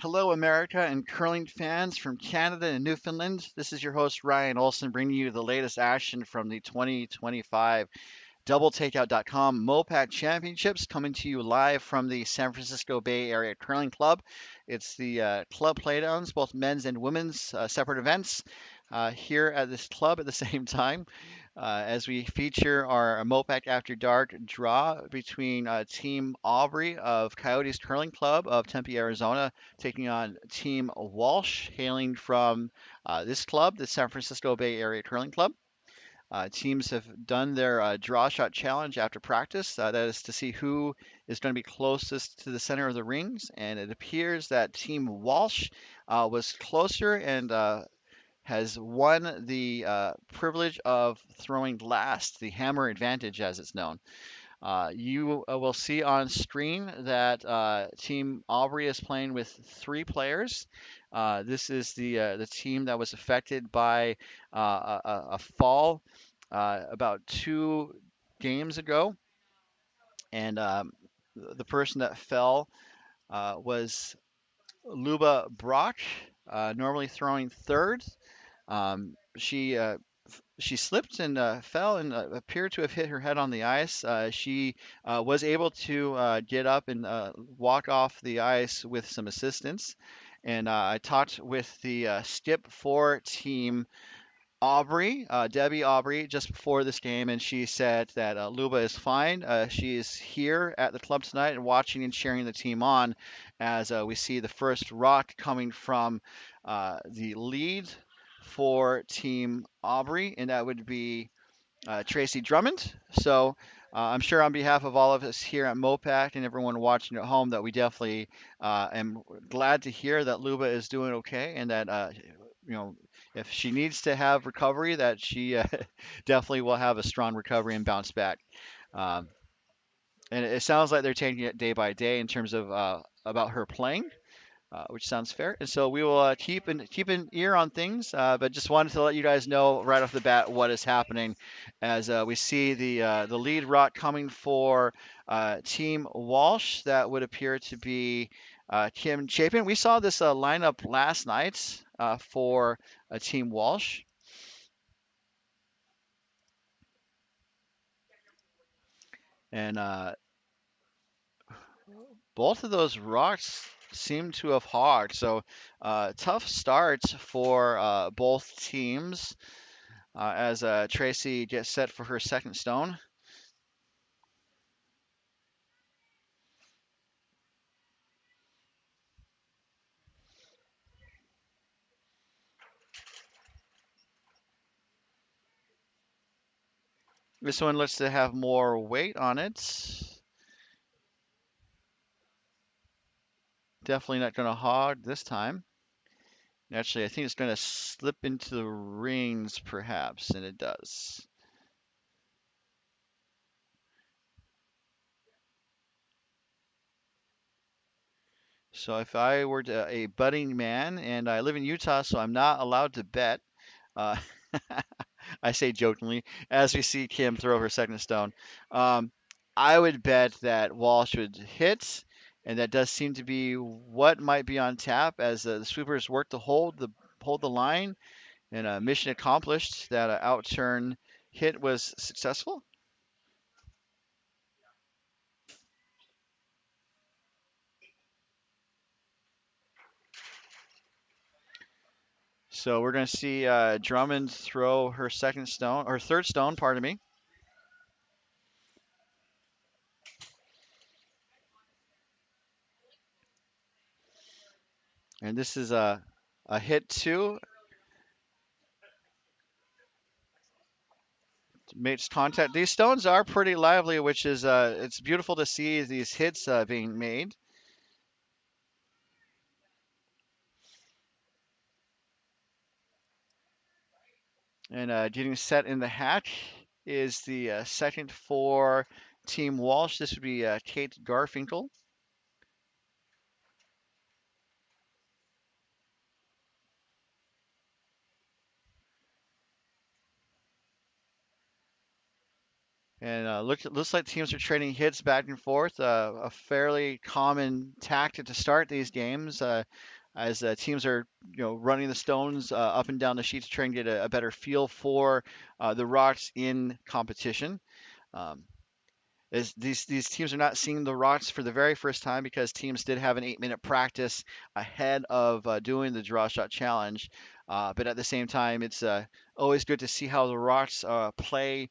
Hello, America and curling fans from Canada and Newfoundland. This is your host, Ryan Olson, bringing you the latest action from the 2025 DoubleTakeout.com MoPac Championships, coming to you live from the San Francisco Bay Area Curling Club. It's the club playdowns, both men's and women's separate events here at this club at the same time. As we feature our MoPac After Dark draw between Team Aubrey of Coyotes Curling Club of Tempe, Arizona, taking on Team Walsh, hailing from this club, the San Francisco Bay Area Curling Club. Teams have done their draw shot challenge after practice. That is to see who is going to be closest to the center of the rings. And it appears that Team Walsh was closer and has won the privilege of throwing last, the hammer advantage as it's known. You will see on screen that Team Aubrey is playing with three players. This is the team that was affected by a fall about 2 games ago, and the person that fell was Luba Brock, normally throwing third. She slipped and fell and appeared to have hit her head on the ice. She was able to get up and walk off the ice with some assistance. And I talked with the skip for Team Aubrey, Debbie Aubrey, just before this game, and she said that Luba is fine. She is here at the club tonight and watching and cheering the team on as we see the first rock coming from the lead for Team Aubrey, and that would be Tracy Drummond. So I'm sure on behalf of all of us here at MoPac and everyone watching at home that we definitely am glad to hear that Luba is doing okay and that you know if she needs to have recovery that she definitely will have a strong recovery and bounce back. Um, and it sounds like they're taking it day by day in terms of about her playing which sounds fair. And so we will keep an ear on things, but just wanted to let you guys know right off the bat what is happening as we see the lead rock coming for Team Walsh. That would appear to be Kim Chapin. We saw this lineup last night for Team Walsh, and both of those rocks seem to have hogged. So tough starts for both teams. As Tracy gets set for her second stone. This one looks to have more weight on it. Definitely not going to hog this time. Actually, I think it's going to slip into the rings, perhaps, and it does. So if I were a budding man, and I live in Utah, so I'm not allowed to bet, uh, I say jokingly, as we see Kim throw her second stone. Um, I would bet that Walsh would hit, and that does seem to be what might be on tap as the sweepers work to hold the line, and mission accomplished. That outturn hit was successful. So we're going to see Drummond throw her second stone or third stone, pardon me. And this is a hit two. Makes contact. These stones are pretty lively, which is it's beautiful to see these hits being made. And getting set in the hat is the second for Team Walsh. This would be Kate Garfinkel. And looks like teams are trading hits back and forth. A fairly common tactic to start these games, as teams are running the stones up and down the sheet to try and get a better feel for the rocks in competition. Um, these teams are not seeing the rocks for the very first time because teams did have an 8-minute practice ahead of doing the draw shot challenge. But at the same time, it's always good to see how the rocks play,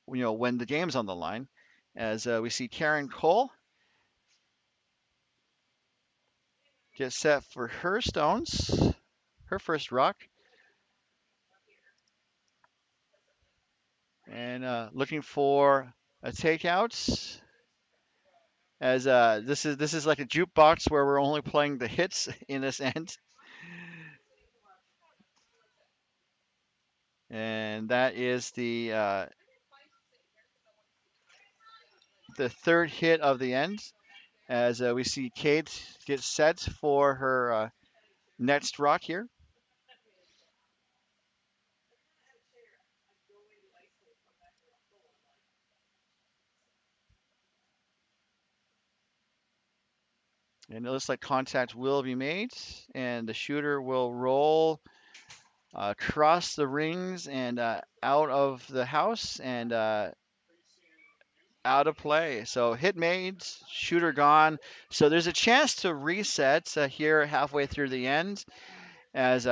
when the game's on the line. As we see Karen Cole get set for her stones, her first rock, and looking for a takeout. As this is like a jukebox where we're only playing the hits in this end. And that is the third hit of the end, as we see Kate get set for her next rock here. And it looks like contact will be made, and the shooter will roll across the rings and out of the house and out of play. So hit made, shooter gone. So there's a chance to reset here halfway through the end, as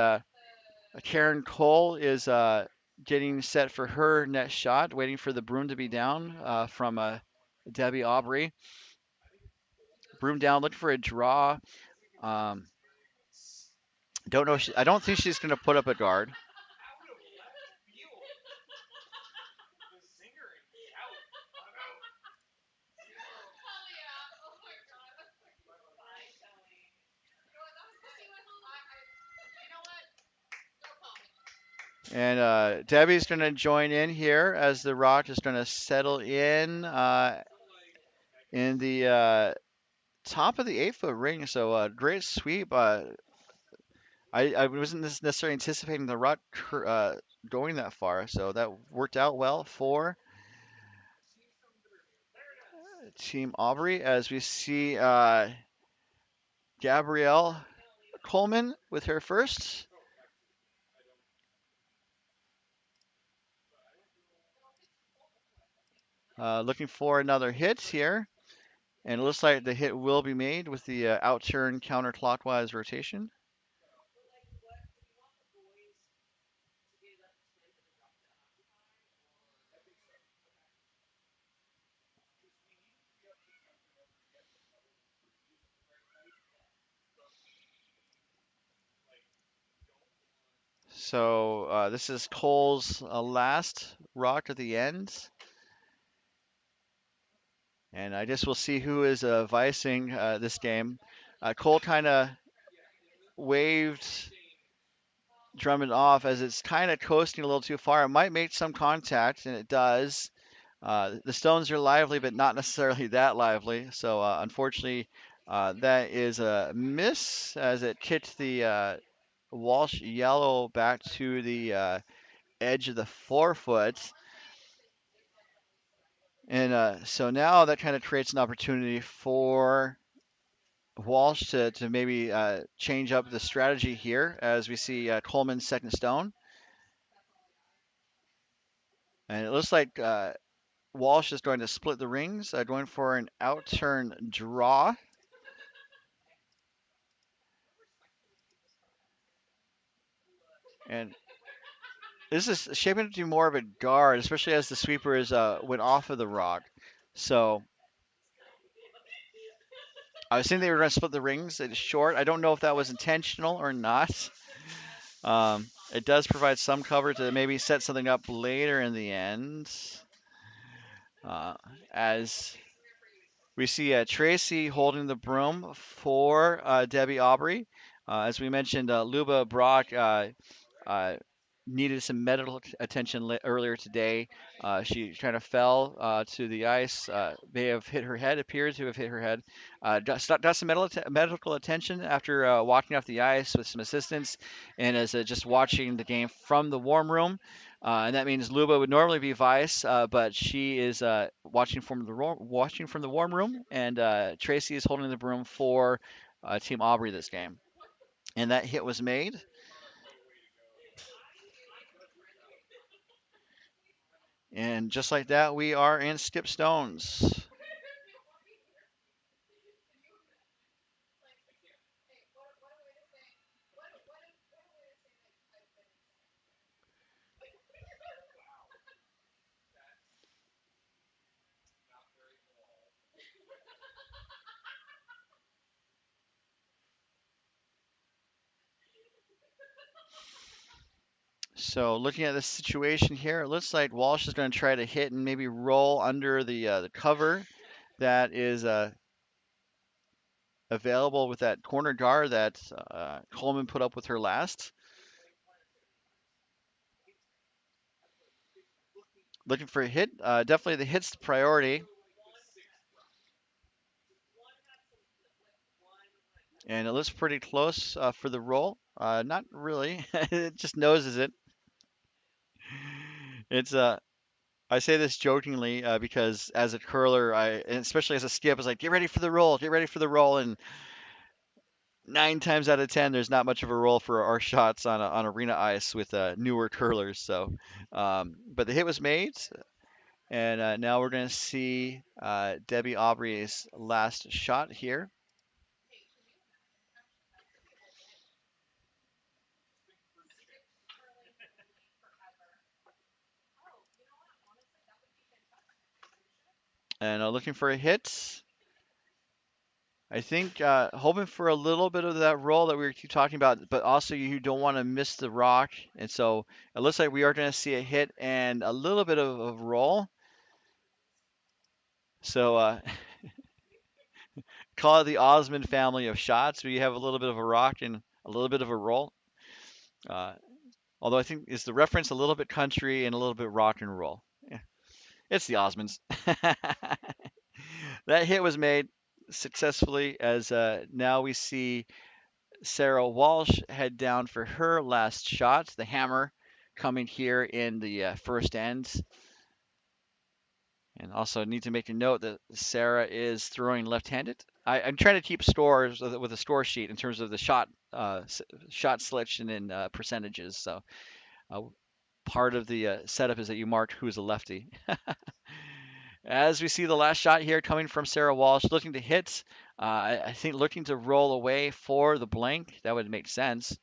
Karen Cole is getting set for her next shot, waiting for the broom to be down from Debbie Aubrey. Broom down, looking for a draw. Um, don't know. I don't think she's going to put up a guard. And Debbie's going to join in here as the rock is going to settle in the top of the 8-foot ring. So great sweep. I wasn't necessarily anticipating the rock going that far, so that worked out well for Team Aubrey, as we see Gabrielle Coleman with her first. Looking for another hit here. And it looks like the hit will be made with the outturn counterclockwise rotation. So this is Cole's last rock at the end. And I guess we'll see who is vicing this game. Cole kind of waved Drummond off as it's kind of coasting a little too far. It might make some contact, and it does. The stones are lively, but not necessarily that lively. So unfortunately, that is a miss as it kicked the Walsh yellow back to the edge of the 4-foot. And so now that kind of creates an opportunity for Walsh to maybe change up the strategy here, as we see Coleman's second stone. And it looks like Walsh is going to split the rings, going for an outturn draw. And this is shaping up to be more of a guard, especially as the sweeper is went off of the rock. So I was thinking they were going to split the rings. It's short. I don't know if that was intentional or not. It does provide some cover to maybe set something up later in the end. As we see Tracy holding the broom for Debbie Aubrey. As we mentioned, Luba Brock uh, needed some medical attention earlier today. She kind of fell to the ice. May have hit her head, appears to have hit her head. Got some medical attention after walking off the ice with some assistance, and is just watching the game from the warm room. And that means Luba would normally be vice, but she is watching from the warm room, and Tracy is holding the broom for Team Aubrey this game. And that hit was made. And just like that, we are in skip stones. So looking at this situation here, it looks like Walsh is going to try to hit and maybe roll under the cover that is available with that corner guard that Coleman put up with her last. Looking for a hit. Definitely the hit's the priority. And it looks pretty close for the roll. Not really. It just noses it. It's I say this jokingly because as a curler, and especially as a skip, is like get ready for the roll, get ready for the roll, and 9 times out of 10, there's not much of a roll for our shots on arena ice with newer curlers. So, but the hit was made, and now we're gonna see Debbie Aubrey's last shot here. And looking for a hit. I think hoping for a little bit of that roll that we were keep talking about, but also you don't want to miss the rock. And so it looks like we are going to see a hit and a little bit of roll. So call it the Osmond family of shots. We have a little bit of a rock and a little bit of a roll. Uh, Although I think is the reference a little bit country and a little bit rock and roll. Yeah, it's the Osmonds. That hit was made successfully as now we see Sarah Walsh head down for her last shot. The hammer coming here in the first end. And also need to make a note that Sarah is throwing left-handed. I'm trying to keep scores with a score sheet in terms of the shot selection and percentages. So uh, part of the setup is that you mark who's a lefty. As we see the last shot here coming from Sarah Walsh, looking to hit. I think looking to roll away for the blank. That would make sense.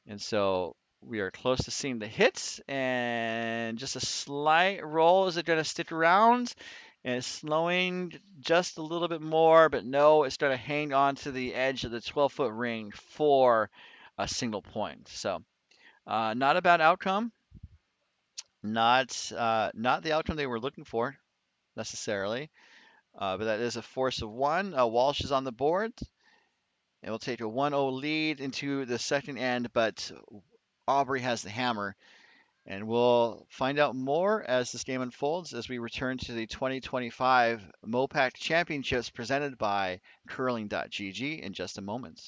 And so we are close to seeing the hits and just a slight roll. Is it going to stick around? And it's slowing just a little bit more, but no, it's going to hang on to the edge of the 12-foot ring for a single point. So not a bad outcome. Not the outcome they were looking for necessarily, but that is a force of one. Walsh is on the board. It will take a 1-0 lead into the second end, but Aubrey has the hammer. And we'll find out more as this game unfolds as we return to the 2025 MoPac Championships presented by curling.gg in just a moment.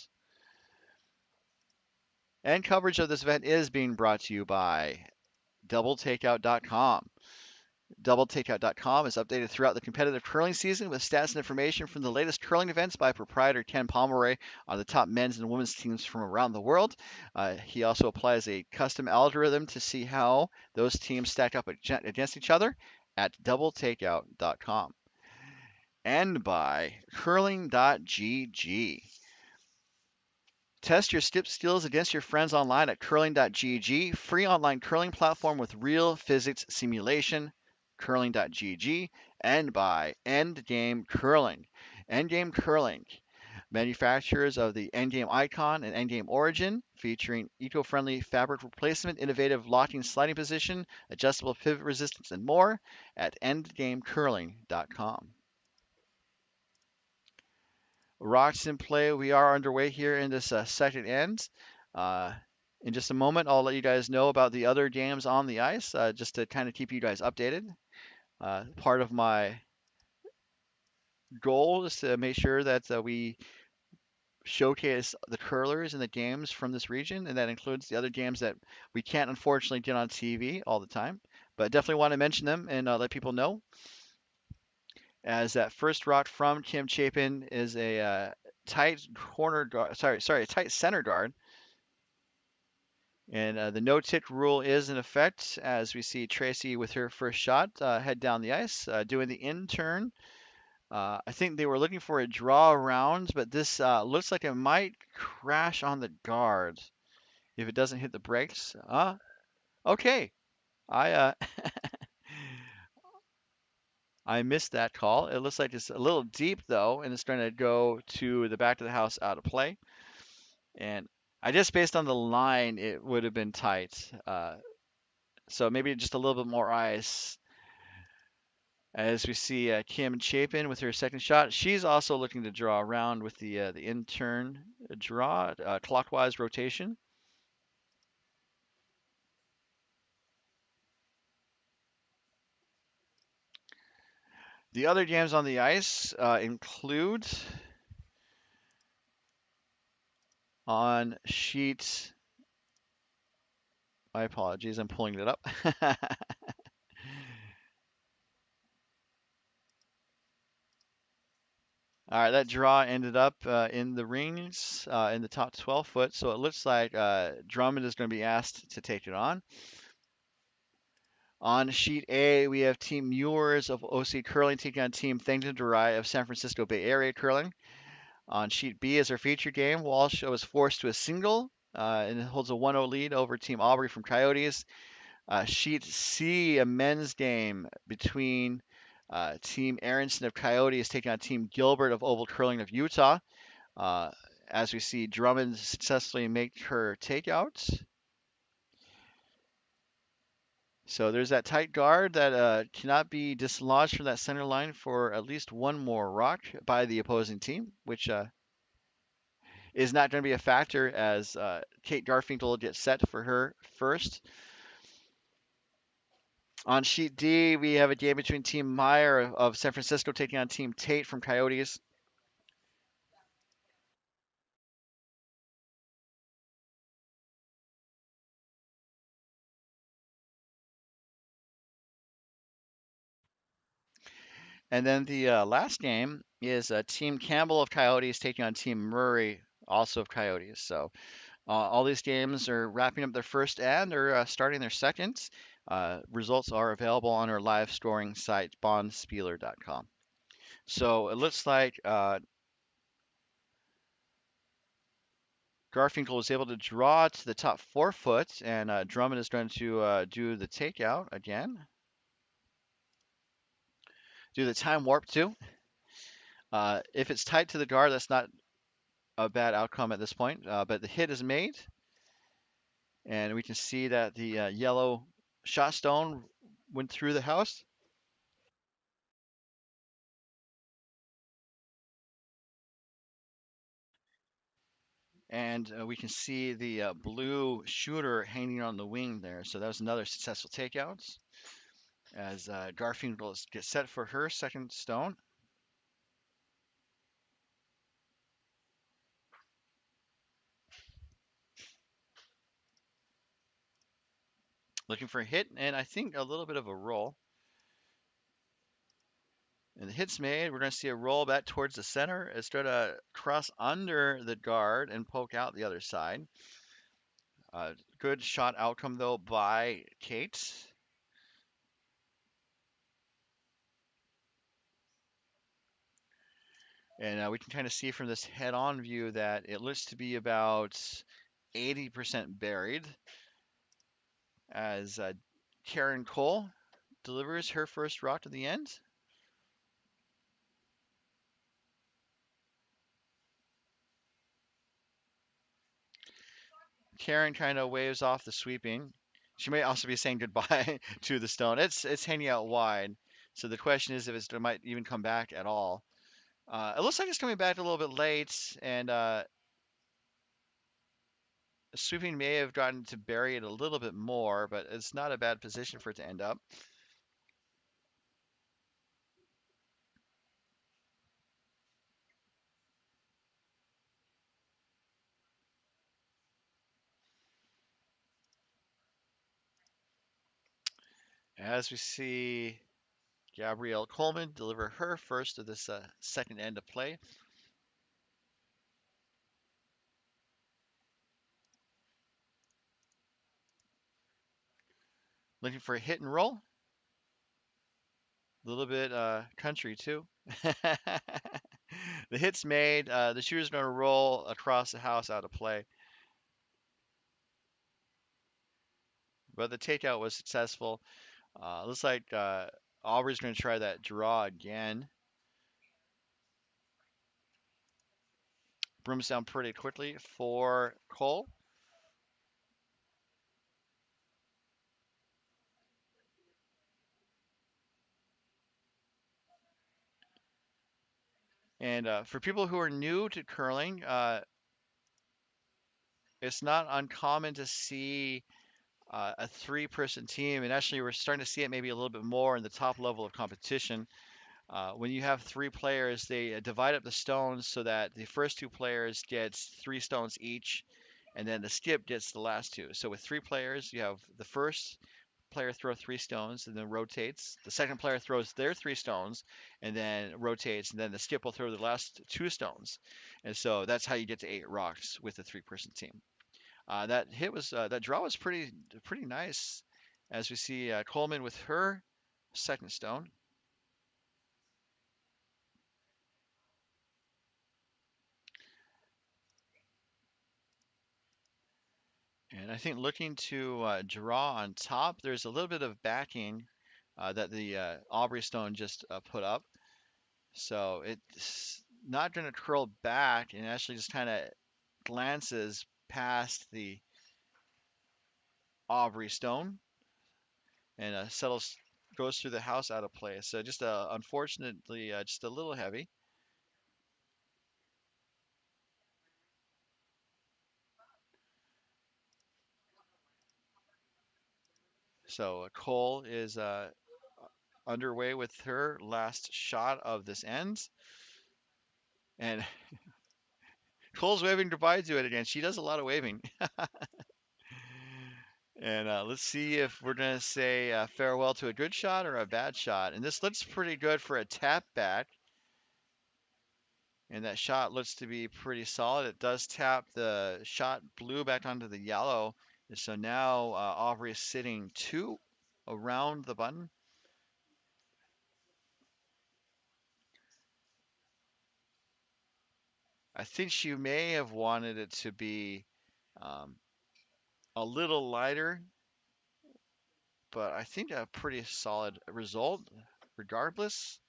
And coverage of this event is being brought to you by doubletakeout.com. DoubleTakeout.com is updated throughout the competitive curling season with stats and information from the latest curling events by proprietor Ken Pomeroy on the top men's and women's teams from around the world. He also applies a custom algorithm to see how those teams stack up against each other at DoubleTakeout.com. And by Curling.gg. Test your skip skills against your friends online at curling.gg, free online curling platform with real physics simulation, curling.gg, and by Endgame Curling. Endgame Curling, manufacturers of the Endgame Icon and Endgame Origin, featuring eco-friendly fabric replacement, innovative locking sliding position, adjustable pivot resistance, and more at endgamecurling.com. Rocks in play. We are underway here in this second end. Uh, in just a moment, I'll let you guys know about the other games on the ice, just to kind of keep you guys updated. Part of my goal is to make sure that we showcase the curlers and the games from this region, and that includes the other games that we can't unfortunately get on TV all the time. But definitely want to mention them and let people know. As that first rock from Kim Chapin is a tight corner guard, sorry, a tight center guard. And the no-tick rule is in effect as we see Tracy with her first shot head down the ice, doing the in turn. I think they were looking for a draw around, but this looks like it might crash on the guard if it doesn't hit the brakes. Okay. I I missed that call. It looks like it's a little deep though, and it's going to go to the back of the house out of play. And I just based on the line, it would have been tight. So maybe just a little bit more ice. As we see Kim Chapin with her second shot, she's also looking to draw around with the in-turn draw, clockwise rotation. The other games on the ice include on sheet. My apologies, I'm pulling it up. All right, that draw ended up in the rings in the top 12 foot, so it looks like Drummond is going to be asked to take it on. On sheet A, we have Team Muirs of OC Curling taking on Team Thington Durai of San Francisco Bay Area Curling. On sheet B is our feature game. Walsh was forced to a single and holds a 1-0 lead over Team Aubrey from Coyotes. Sheet C, a men's game between Team Aronson of Coyotes taking on Team Gilbert of Oval Curling of Utah. Uh, as we see Drummond successfully make her takeout. So there's that tight guard that cannot be dislodged from that center line for at least one more rock by the opposing team, which is not going to be a factor as Kate Garfinkel gets set for her first. On sheet D, we have a game between Team Meyer of San Francisco taking on Team Tate from Coyotes. And then the last game is Team Campbell of Coyotes taking on Team Murray, also of Coyotes. So all these games are wrapping up their first and are starting their second. Results are available on our live scoring site, bondspieler.com. So it looks like Garfinkel was able to draw to the top 4 foot, and Drummond is going to do the takeout again. Do the time warp too. If it's tight to the guard, that's not a bad outcome at this point. But the hit is made, and we can see that the yellow shot stone went through the house. And we can see the blue shooter hanging on the wing there. So that was another successful takeout as Garfinkel gets set for her second stone. Looking for a hit, and I think a little bit of a roll. And the hit's made. We're going to see a roll back towards the center. It's going to cross under the guard and poke out the other side. Good shot outcome, though, by Kate. And we can kind of see from this head-on view that it looks to be about 80% buried as Karen Cole delivers her first rock to the end. Karen kind of waves off the sweeping. She may also be saying goodbye to the stone. It's hanging out wide. So the question is if it might even come back at all. It looks like it's coming back a little bit late, and sweeping may have gotten to bury it a little bit more, but it's not a bad position for it to end up. As we see Gabrielle Coleman deliver her first of this second end of play. Looking for a hit and roll. A little bit country too. The hit's made. The shooter's going to roll across the house out of play. But the takeout was successful. Looks like Aubrey's going to try that draw again. Brooms down pretty quickly for Cole. And for people who are new to curling, it's not uncommon to see a three-person team, and actually we're starting to see it maybe a little bit more in the top level of competition. When you have three players, they divide up the stones so that the first two players gets 3 stones each, and then the skip gets the last two. So with 3 players, you have the first player throw 3 stones and then rotates. The second player throws their 3 stones and then rotates, and then the skip will throw the last 2 stones. And so that's how you get to 8 rocks with a three-person team. That draw was pretty nice, as we see Coleman with her second stone. And I think looking to draw on top, there's a little bit of backing that the Aubrey stone just put up. So it's not going to curl back and actually just kind of glances past the Aubrey stone and settles, goes through the house out of play. So just unfortunately, just a little heavy. So Cole is underway with her last shot of this end. And Cole's waving goodbye to it again. She does a lot of waving. And let's see if we're going to say farewell to a good shot or a bad shot. And this looks pretty good for a tap back. And that shot looks to be pretty solid. It does tap the shot blue back onto the yellow. And so now Aubrey is sitting 2 around the button. I think she may have wanted it to be um, a little lighter, but I think a pretty solid result regardless.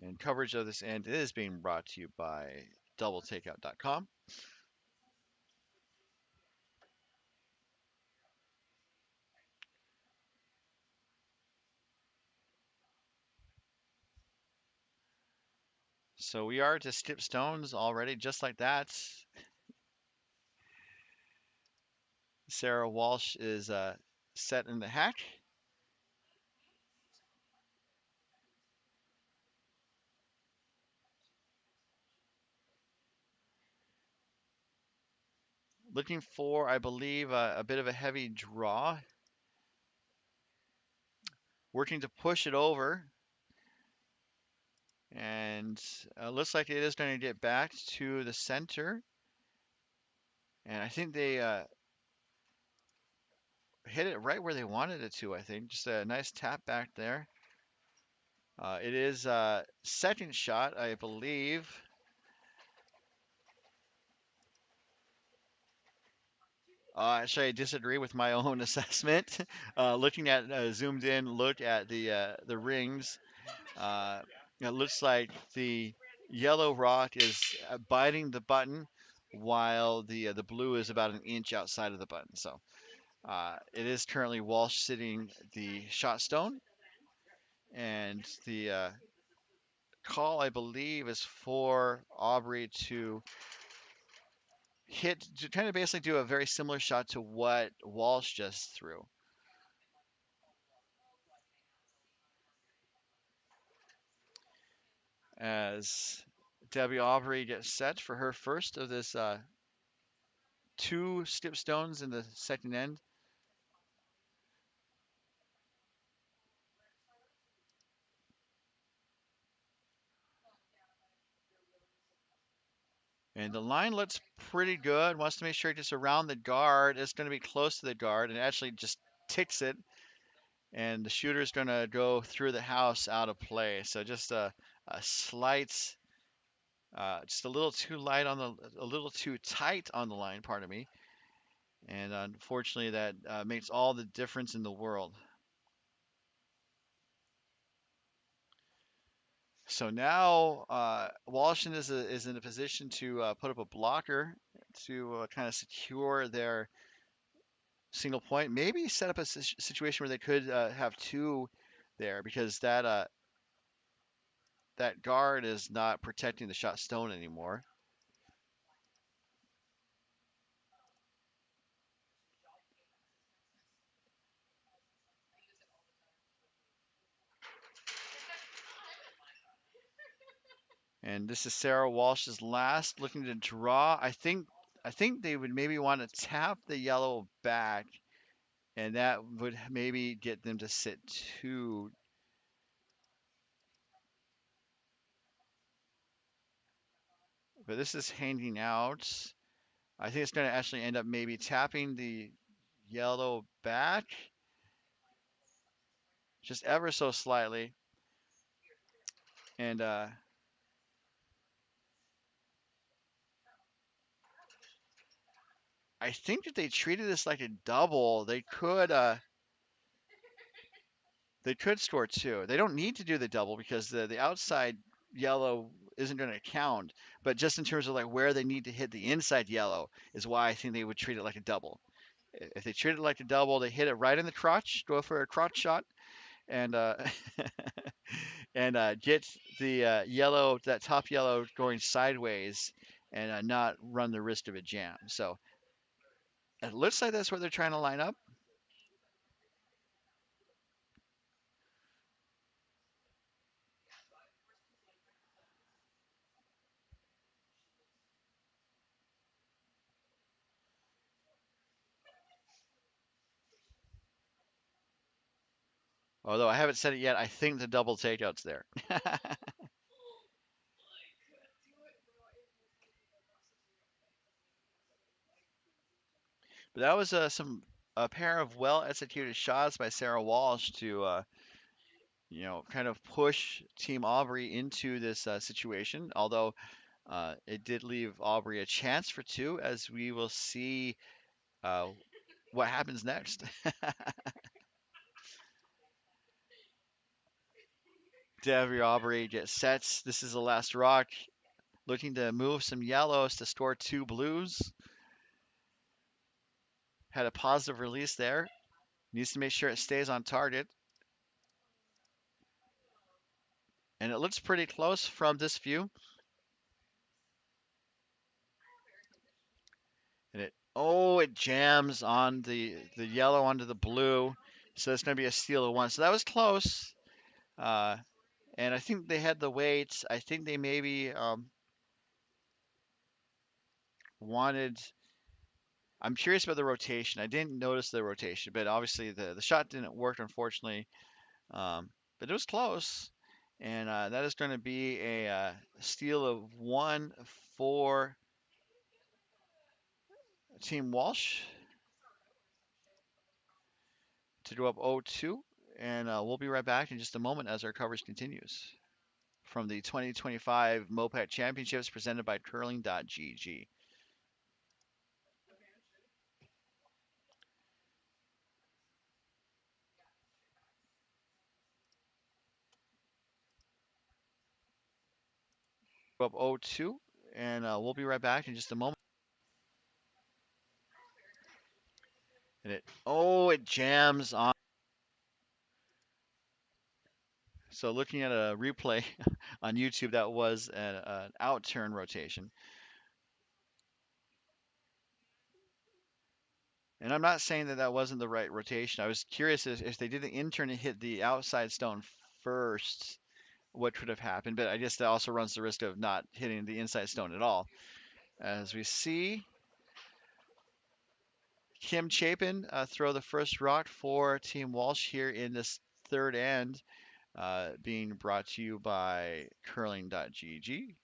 And coverage of this end is being brought to you by doubletakeout.com. So we are to skip stones already, just like that. Sarah Walsh is set in the hack. Looking for, I believe, a bit of a heavy draw. Working to push it over. And looks like it is going to get back to the center. And I think they hit it right where they wanted it to, I think. Just a nice tap back there. It is second shot, I believe. Actually, I disagree with my own assessment. Looking at zoomed in look at the rings, uh, it looks like the yellow rock is biting the button, while the blue is about an inch outside of the button. So it is currently Walsh sitting the shot stone, and the call, I believe, is for Aubrey to hit, to kind of basically do a very similar shot to what Walsh just threw. as Debbie Aubrey gets set for her first of this two skip stones in the second end. And the line looks pretty good. Wants to make sure just around the guard. It's going to be close to the guard and actually just ticks it. And the shooter's going to go through the house out of play. So just a slight, just a little too light on a little too tight on the line, pardon me. And unfortunately, that makes all the difference in the world. So now Walsh is in a position to put up a blocker to kind of secure their single point. Maybe set up a situation where they could have two there because that guard is not protecting the shot stone anymore. And this is Sarah Walsh's last, looking to draw. I think they would maybe want to tap the yellow back, and that would maybe get them to sit two. But this is handing out. I think it's going to actually end up maybe tapping the yellow back just ever so slightly. And I think if they treated this like a double, they could score two. They don't need to do the double because the outside yellow isn't going to count. But just in terms of like where they need to hit the inside yellow is why I think they would treat it like a double. If they treat it like a double, they hit it right in the crotch, go for a crotch shot, and and get the yellow, that top yellow, going sideways, and not run the risk of a jam. So it looks like that's what they're trying to line up. Although I haven't said it yet, I think the double takeout's there. But that was a pair of well executed shots by Sarah Walsh to kind of push Team Aubrey into this situation. Although it did leave Aubrey a chance for two, as we will see uh, what happens next. Debbie Aubrey gets sets. This is the last rock, looking to move some yellows to score two blues. Had a positive release there. Needs to make sure it stays on target. And it looks pretty close from this view. And it jams on the yellow onto the blue. So it's going to be a steal of one. So that was close. Uh, and I think they had the weights. I think they maybe wanted. I'm curious about the rotation. I didn't notice the rotation, but obviously the shot didn't work, unfortunately. But it was close. And that is going to be a steal of one for Team Walsh to go up 0-2. And we'll be right back in just a moment as our coverage continues from the 2025 MoPac Championships presented by Curling.gg. Up 0-2, and we'll be right back in just a moment. And it jams on. So looking at a replay on YouTube, that was an out-turn rotation. And I'm not saying that that wasn't the right rotation. I was curious if they did the in turn and hit the outside stone first, what could have happened, but I guess that also runs the risk of not hitting the inside stone at all. As we see Kim Chapin throw the first rock for Team Walsh here in this third end, being brought to you by curling.gg.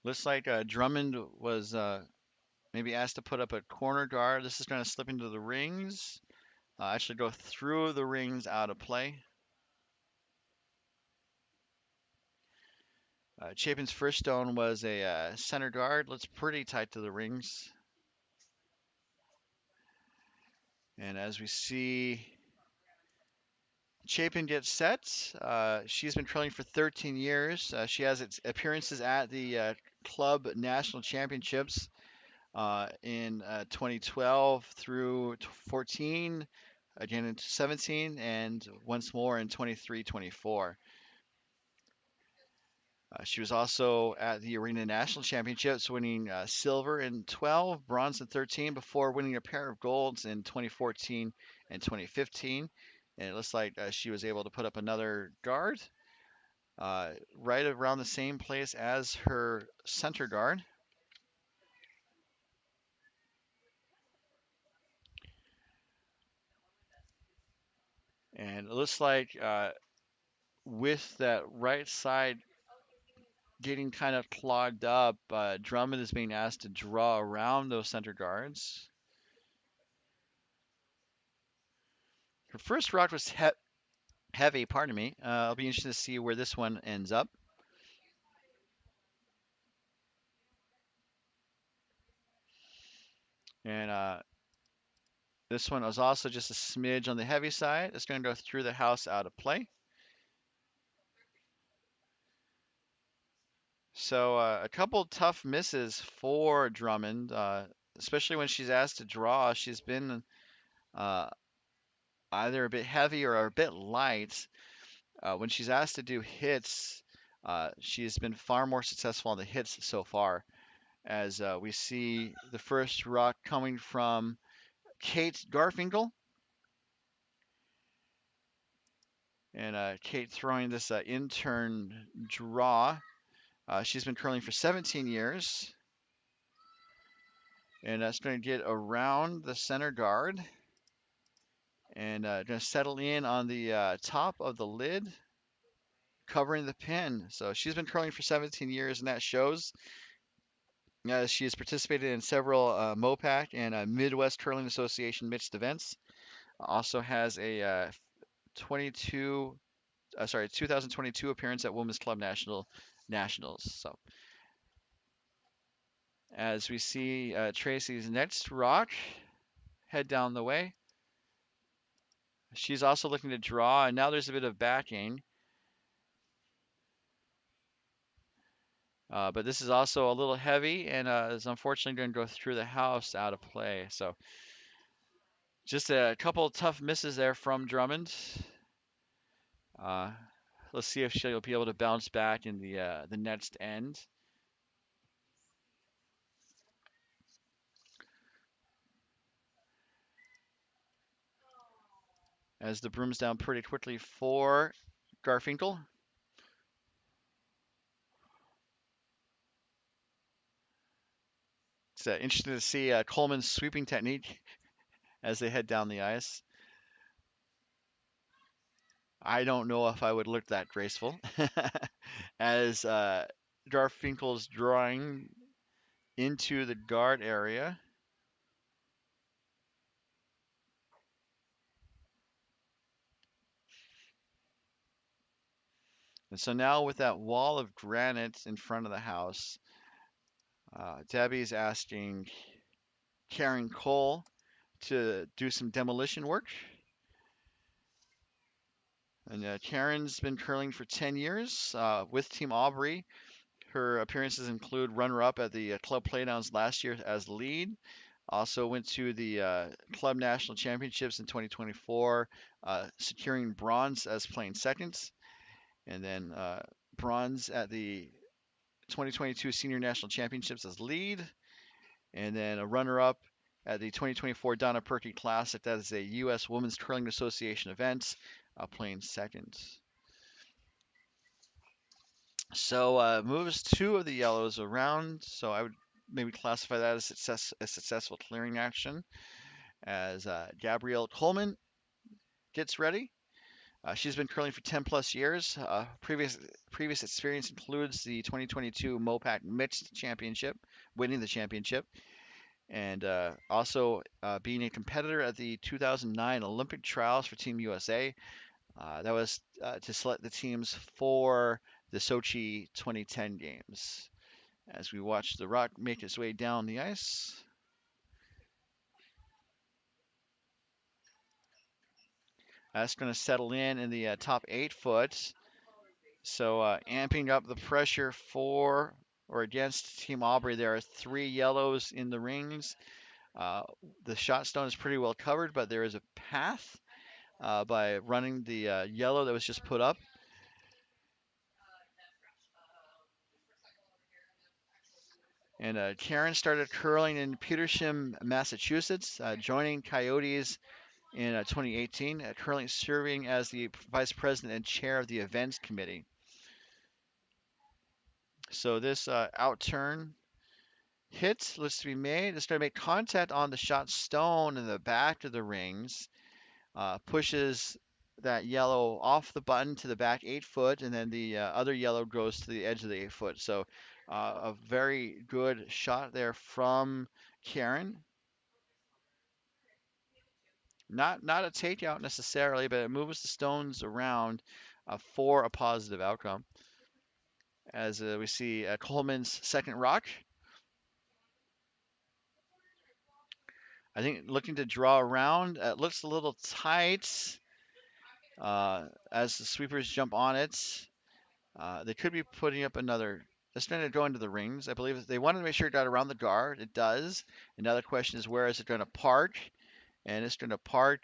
Looks like Drummond was maybe asked to put up a corner guard. This is going to slip into the rings. Actually go through the rings out of play. Chapin's first stone was a center guard. Looks pretty tight to the rings. And as we see Chapin gets set, she's been trailing for 13 years. She has its appearances at the club national championships in 2012 through 14, again in 17, and once more in 23-24. She was also at the Arena National Championships, winning silver in 12, bronze in 13, before winning a pair of golds in 2014 and 2015. And it looks like she was able to put up another guard right around the same place as her center guard. And it looks like with that right side getting kind of clogged up, Drummond is being asked to draw around those center guards. Her first rock was heavy, pardon me. I'll be interested to see where this one ends up. And this one was also just a smidge on the heavy side. It's going to go through the house out of play. So a couple tough misses for Drummond, especially when she's asked to draw. She's been uh, either a bit heavy or a bit light. When she's asked to do hits, she's been far more successful on the hits so far. As we see the first rock coming from Kate Garfinkel. And Kate throwing this intern draw. She's been curling for 17 years. And that's going to get around the center guard. And going to settle in on the top of the lid, covering the pin. So she's been curling for 17 years, and that shows. She has participated in several MoPac and Midwest Curling Association mixed events. Also has a 2022 appearance at Women's Club Nationals. So as we see Tracy's next rock head down the way, she's also looking to draw, and now there's a bit of backing. But this is also a little heavy and is unfortunately going to go through the house out of play. So just a couple of tough misses there from Drummond. Let's see if she'll be able to bounce back in the next end. As the broom's down pretty quickly for Garfinkel. It's interesting to see Coleman's sweeping technique as they head down the ice. I don't know if I would look that graceful. As Garfinkel's drawing into the guard area. And so now with that wall of granite in front of the house, Debbie's asking Karen Cole to do some demolition work. And Karen's been curling for 10 years with Team Aubrey. Her appearances include runner-up at the Club Playdowns last year as lead. Also went to the Club National Championships in 2024, securing bronze as playing second. And then bronze at the 2022 Senior National Championships as lead. And then a runner-up at the 2024 Donna Perky Classic. That is a U.S. Women's Curling Association event, playing second. So moves two of the yellows around. So I would maybe classify that as a successful clearing action as Gabrielle Coleman gets ready. She's been curling for 10 plus years. Previous experience includes the 2022 MoPac Mixed Championship, winning the championship, and also being a competitor at the 2009 Olympic trials for Team USA. That was to select the teams for the Sochi 2010 games. As we watch the rock make its way down the ice. That's going to settle in the top 8 foot. So amping up the pressure for or against Team Aubrey. There are 3 yellows in the rings. The shot stone is pretty well covered, but there is a path by running the yellow that was just put up. And Karen started curling in Petersham, Massachusetts, joining Coyotes in 2018, currently serving as the vice president and chair of the events committee. So this outturn hit looks to be made. It's going to make contact on the shot stone in the back of the rings. Pushes that yellow off the button to the back 8 foot, and then the other yellow goes to the edge of the 8 foot. So a very good shot there from Karen. Not a takeout necessarily, but it moves the stones around for a positive outcome. As we see Coleman's second rock. I think looking to draw around. It looks a little tight as the sweepers jump on it. They could be putting up another. It's going to go into the rings. I believe they wanted to make sure it got around the guard. It does. Another question is where is it going to park? And it's going to park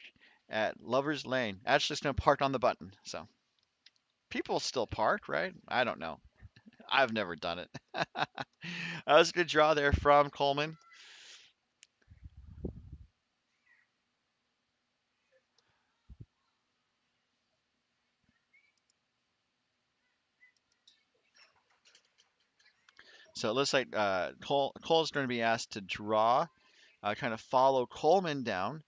at Lover's Lane. Actually, it's going to park on the button. So people still park, right? I don't know. I've never done it. That was a good draw there from Coleman. So it looks like Cole's going to be asked to draw, kind of follow Coleman down.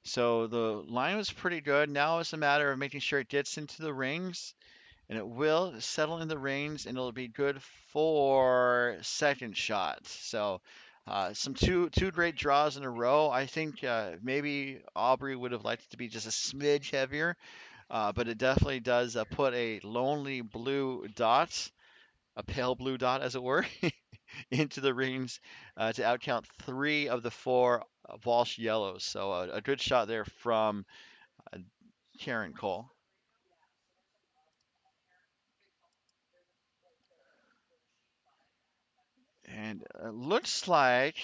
So the line was pretty good. Now it's a matter of making sure it gets into the rings, and it will settle in the rings, and it'll be good for second shot. So some two great draws in a row. I think maybe Aubrey would have liked it to be just a smidge heavier, but it definitely does put a lonely blue dot, a pale blue dot as it were, into the rings to outcount 3 of the 4 Walsh yellows. So a good shot there from uh, Karen Cole. And it looks like,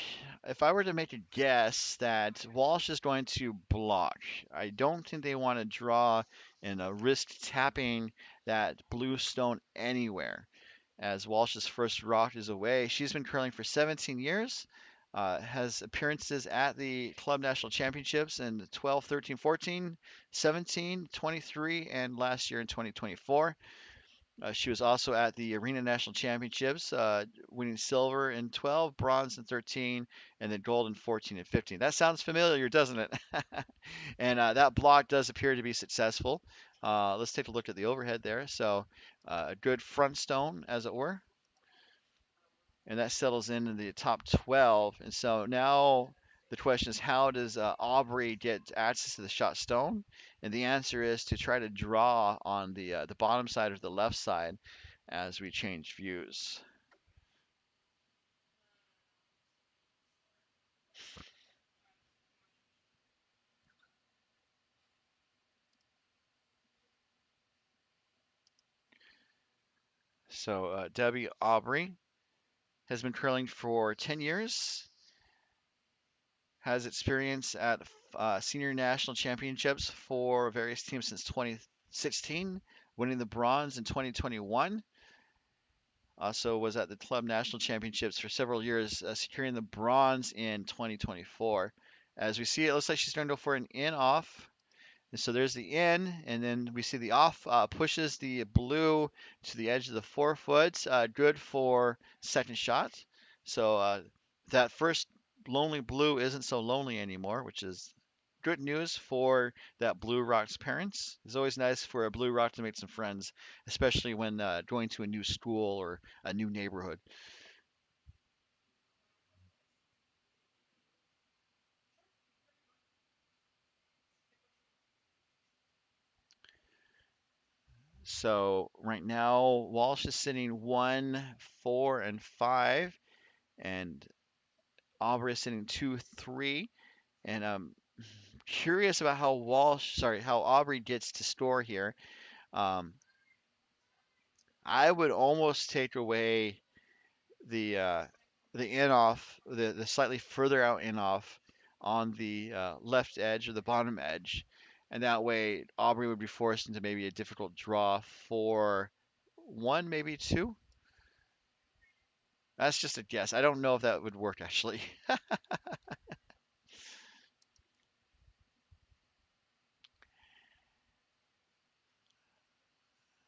if I were to make a guess, that Walsh is going to block. I don't think they want to draw and risk tapping that blue stone anywhere, as Walsh's first rock is away. She's been curling for 17 years, has appearances at the Club National Championships in 12, 13, 14, 17, 23, and last year in 2024. She was also at the Arena National Championships, winning silver in 12, bronze in 13, and then gold in 14 and 15. That sounds familiar, doesn't it? And that block does appear to be successful. Let's take a look at the overhead there. So a good front stone, as it were, and that settles in the top 12. And so now the question is, how does Aubrey get access to the shot stone? And the answer is to try to draw on the bottom side or the left side as we change views. So Debbie Aubrey has been curling for 10 years, has experience at senior national championships for various teams since 2016, winning the bronze in 2021. Also was at the club national championships for several years, securing the bronze in 2024. As we see, it looks like she's starting to go for an in-off. And so there's the in, and then we see the off pushes the blue to the edge of the forefoot. Good for second shot. So that first lonely blue isn't so lonely anymore, which is good news for that blue rock's parents. It's always nice for a blue rock to make some friends, especially when going to a new school or a new neighborhood. So right now, Walsh is sitting 1, 4, and 5, and Aubrey is sitting 2, 3. And I'm curious about how Aubrey gets to score here. Um, I would almost take away the uh, the in off, the slightly further out in off on the left edge or the bottom edge, and that way Aubrey would be forced into maybe a difficult draw for 1, maybe 2. That's just a guess. I don't know if that would work actually.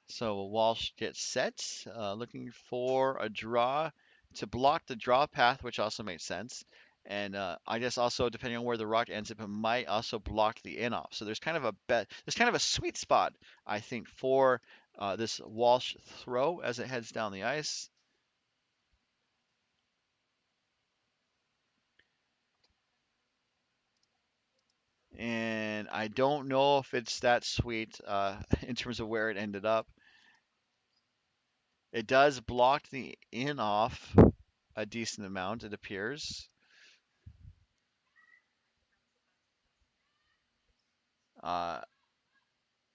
So Walsh gets set, looking for a draw to block the draw path, which also makes sense. And I guess also depending on where the rock ends up, it might also block the in off. So there's kind of a there's kind of a sweet spot, I think, for this Walsh throw as it heads down the ice. And I don't know if it's that sweet in terms of where it ended up. It does block the in off a decent amount, it appears. Uh,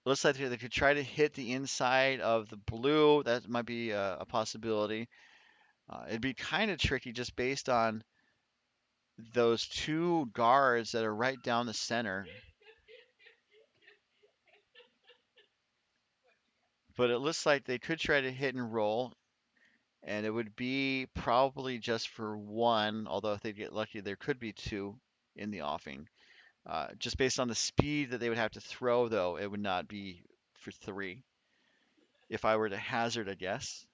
Looks like they could try to hit the inside of the blue. That might be a possibility. It'd be kind of tricky just based on those two guards that are right down the center. But it looks like they could try to hit and roll, and it would be probably just for 1, although if they get lucky, there could be 2 in the offing. Just based on the speed that they would have to throw, though, it would not be for 3, if I were to hazard a guess.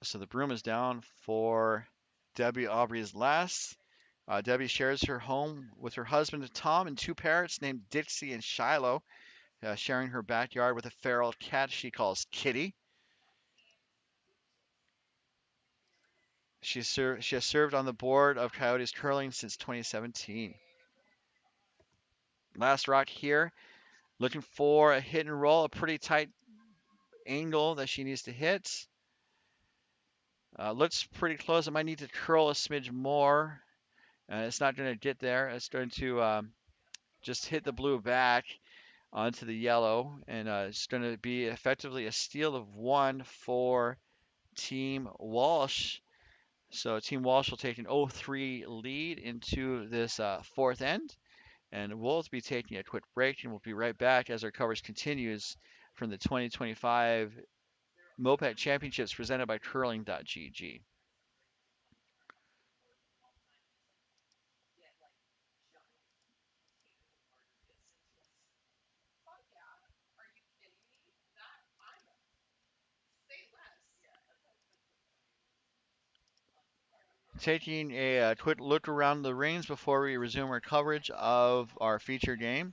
So the broom is down for Debbie Aubrey's last. Debbie shares her home with her husband Tom and 2 parrots named Dixie and Shiloh, sharing her backyard with a feral cat she calls Kitty. She has served on the board of Coyotes curling since 2017. Last rock here, looking for a hit and roll, a pretty tight angle that she needs to hit. Looks pretty close. It might need to curl a smidge more. It's not going to get there. It's going to just hit the blue back onto the yellow, and it's going to be effectively a steal of 1 for Team Walsh. So Team Walsh will take an 0-3 lead into this fourth end, and we'll be taking a quick break, and we'll be right back as our coverage continues from the 2025 MoPac Championships presented by Curling.gg. Taking a quick look around the rings before we resume our coverage of our feature game.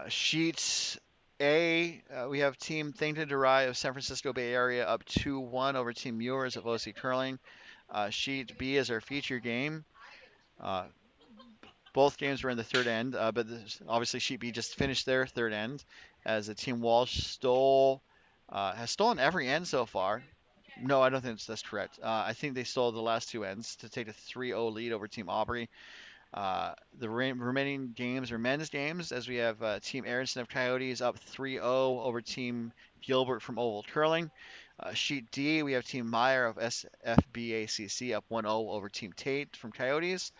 Sheets A, we have Team Think to Derive of San Francisco Bay Area up 2-1 over Team Muirs of OC Curling. Sheet B is our feature game. Uh, both games were in the third end, but obviously Sheet B just finished their third end as the Team Walsh has stolen every end so far. No, I don't think that's correct. I think they stole the last two ends to take a 3-0 lead over Team Aubrey. The remaining games are men's games, as we have Team Aronson of Coyotes up 3-0 over Team Gilbert from Oval Curling. Sheet D, we have Team Meyer of SFBACC up 1-0 over Team Tate from Coyotes.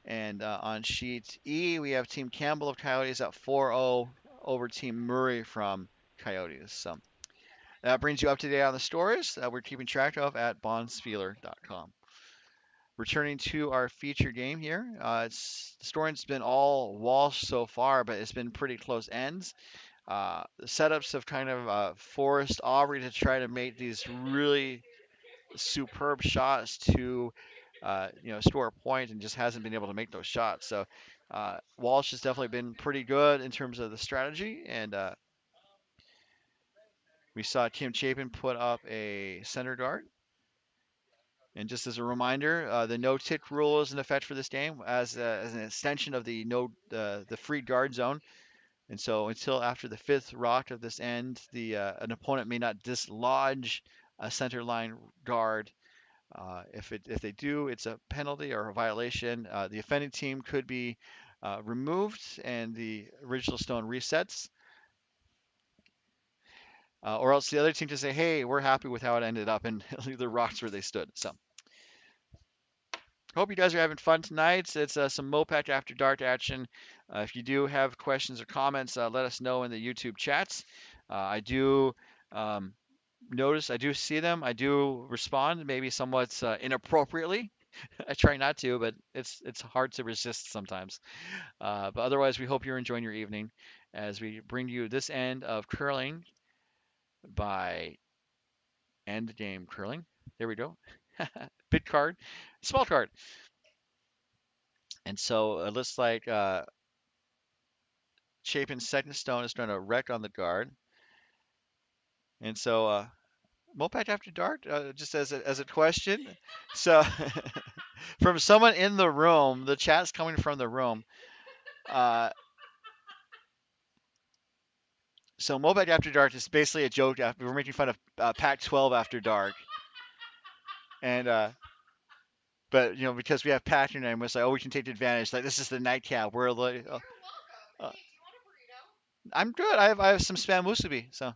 And on Sheet E, we have Team Campbell of Coyotes up 4-0 over Team Murray from Coyotes. So that brings you up to date on the scores that we're keeping track of at bondsfeeler.com. Returning to our feature game here, the scoring's been all Walsh so far, but it's been pretty close ends. The setups have kind of forced Aubrey to try to make these really superb shots to, score a point, and just hasn't been able to make those shots. So Walsh has definitely been pretty good in terms of the strategy, and we saw Kim Chapin put up a center guard. And just as a reminder, the no-tick rule is in effect for this game as an extension of the free guard zone. And so until after the fifth rock of this end, an opponent may not dislodge a center line guard. If they do, it's a penalty or a violation. The offending team could be removed, and the original stone resets. Or else the other team can say, "Hey, we're happy with how it ended up," and leave the rocks where they stood. So. Hope you guys are having fun tonight. It's some MoPac After Dark action. If you do have questions or comments, let us know in the YouTube chats. I do notice, I do see them. I do respond, maybe somewhat inappropriately. I try not to, but it's hard to resist sometimes. But otherwise, we hope you're enjoying your evening as we bring you this end of curling by End Game Curling. There we go. Big card, small card. And so it looks like Chapin's second stone is trying to wreck on the guard. And so MoPac After Dark, just as a question. So from someone in the room, the chat's coming from the room. So MoPac After Dark is basically a joke. We're making fun of Pac-12 After Dark. And but because we have Pac-9, we're like, oh, we can take advantage. Like, this is the nightcap. We're like, I'm good. I have some spam musubi, so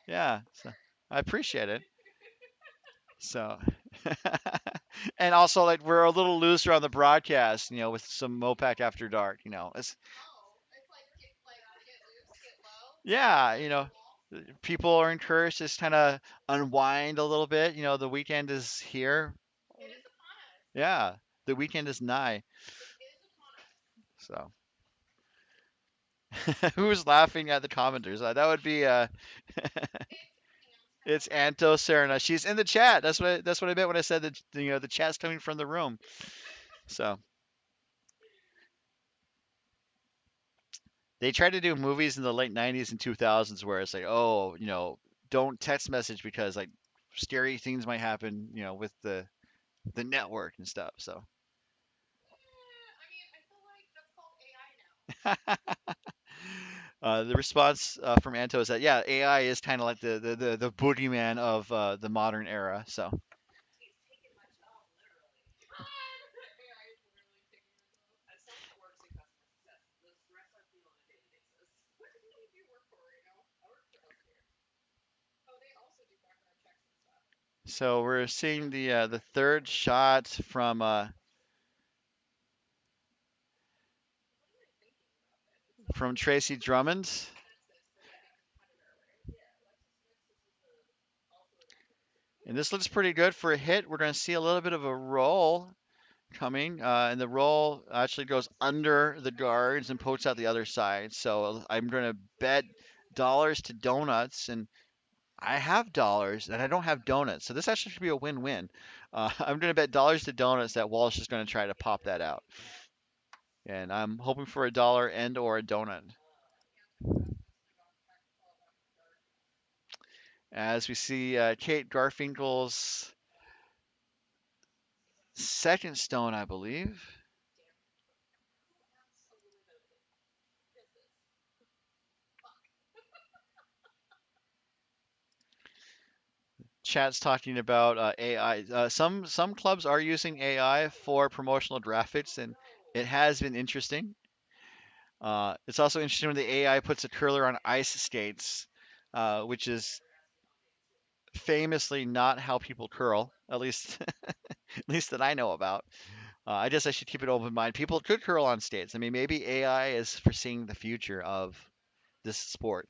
yeah, so I appreciate it. So, and also like we're a little looser on the broadcast, with some MoPac After Dark. Yeah, people are encouraged to just kind of unwind a little bit. The weekend is here. Yeah, the weekend is nigh. So, who's laughing at the commenters? That would be it's Anto Serna. She's in the chat. That's what I meant when I said that the chat's coming from the room. So they tried to do movies in the late 90s and 2000s where it's like, oh, don't text message because like scary things might happen, with the network and stuff. So the response from Anto is that yeah, AI is kind of like the boogeyman of the modern era. So we're seeing the third shot from Tracy Drummond. And this looks pretty good for a hit. We're going to see a little bit of a roll coming, and the roll actually goes under the guards and pokes out the other side. So I'm going to bet dollars to donuts, and I have dollars and I don't have donuts. So this actually should be a win-win. I'm going to bet dollars to donuts that Walsh is going to try to pop that out. And I'm hoping for a dollar and or a donut. As we see Kate Garfinkel's second stone, I believe. Chat's talking about AI. Some clubs are using AI for promotional graphics, and it has been interesting. It's also interesting when the AI puts a curler on ice skates, which is famously not how people curl, at least at least that I know about. I guess I should keep an open mind. People could curl on skates. I mean, maybe AI is foreseeing the future of this sport.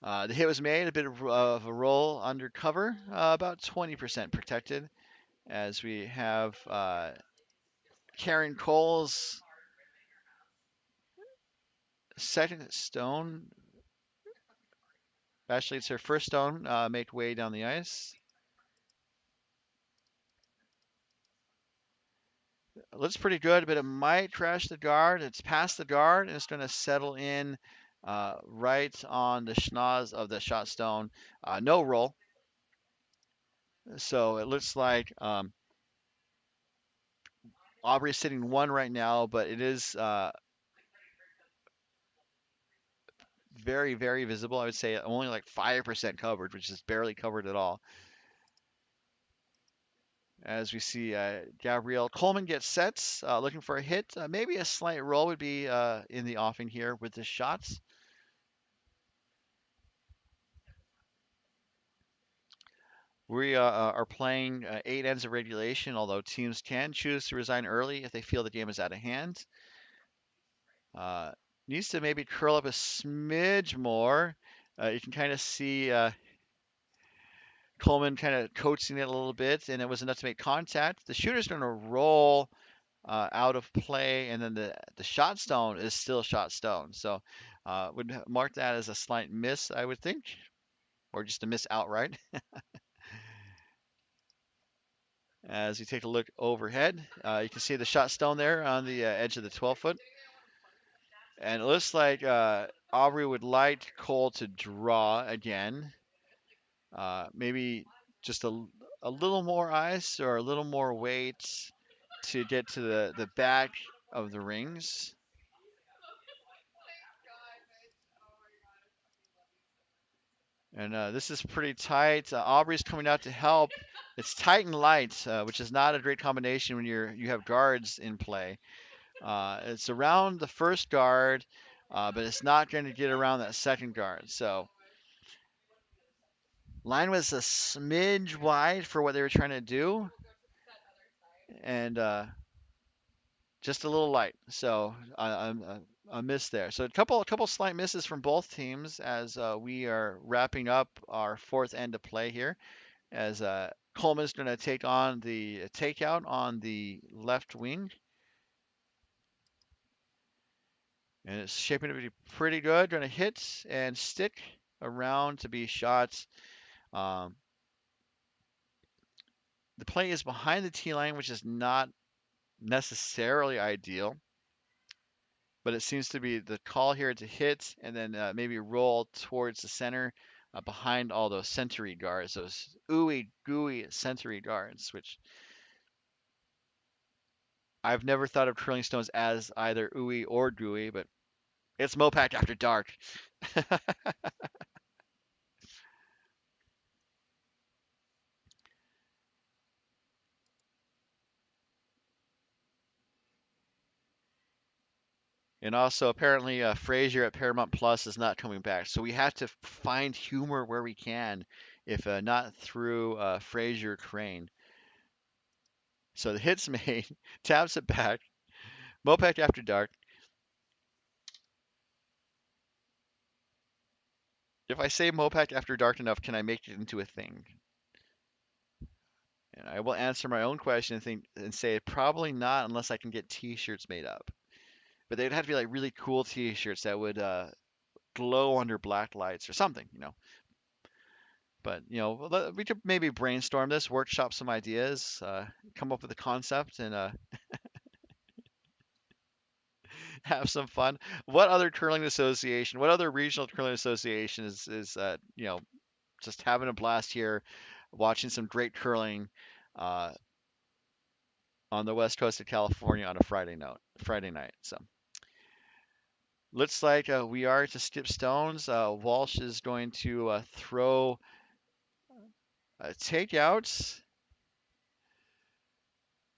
The hit was made, a bit of a roll undercover, about 20% protected, as we have Karen Cole's second stone. Actually, it's her first stone make way down the ice. It looks pretty good, but it might crash the guard. It's past the guard, and it's going to settle in right on the schnoz of the shot stone. No roll. So it looks like Aubrey is sitting one right now, but it is very, very visible. I would say only like 5% coverage, which is barely covered at all. As we see Gabrielle Coleman get sets, looking for a hit. Maybe a slight roll would be in the offing here with the shots. We are playing 8 ends of regulation, although teams can choose to resign early if they feel the game is out of hand. Uh, Needs to maybe curl up a smidge more. You can kind of see Coleman kind of coaxing it a little bit, and it was enough to make contact. The shooter's going to roll out of play, and then the shot stone is still shot stone. So would mark that as a slight miss, I would think, or just a miss outright. As you take a look overhead, you can see the shot stone there on the edge of the 12 foot. And it looks like Aubrey would like Cole to draw again. Maybe just a little more ice or a little more weight to get to the back of the rings. And this is pretty tight. Aubrey's coming out to help. It's tight and light, which is not a great combination when you have guards in play. It's around the first guard, but it's not going to get around that second guard. So line was a smidge wide for what they were trying to do, and just a little light. So a miss there. So a couple slight misses from both teams as we are wrapping up our fourth end of play here. As Coleman's going to take on the takeout on the left wing. And it's shaping to be pretty good. Going to hit and stick around to be shots. Um, the play is behind the tee line, which is not necessarily ideal, but it seems to be the call here to hit and then maybe roll towards the center behind all those century guards, those ooey gooey century guards, which I've never thought of curling stones as either ooey or gooey, but it's MoPac After Dark. And also, apparently, Frasier at Paramount Plus is not coming back. So we have to find humor where we can, if not through Frasier Crane. So the hit's made, taps it back. MoPac After Dark. If I say MoPac After Dark enough, can I make it into a thing? And I will answer my own question and say probably not unless I can get T-shirts made up. But they'd have to be like really cool T-shirts that would glow under black lights or something. But we could maybe brainstorm this, workshop some ideas, come up with a concept, and have some fun. What other curling association? What other regional curling association is just having a blast here, watching some great curling uh, on the west coast of California on a Friday night. So looks like we are to skip stones. Walsh is going to throw takeouts.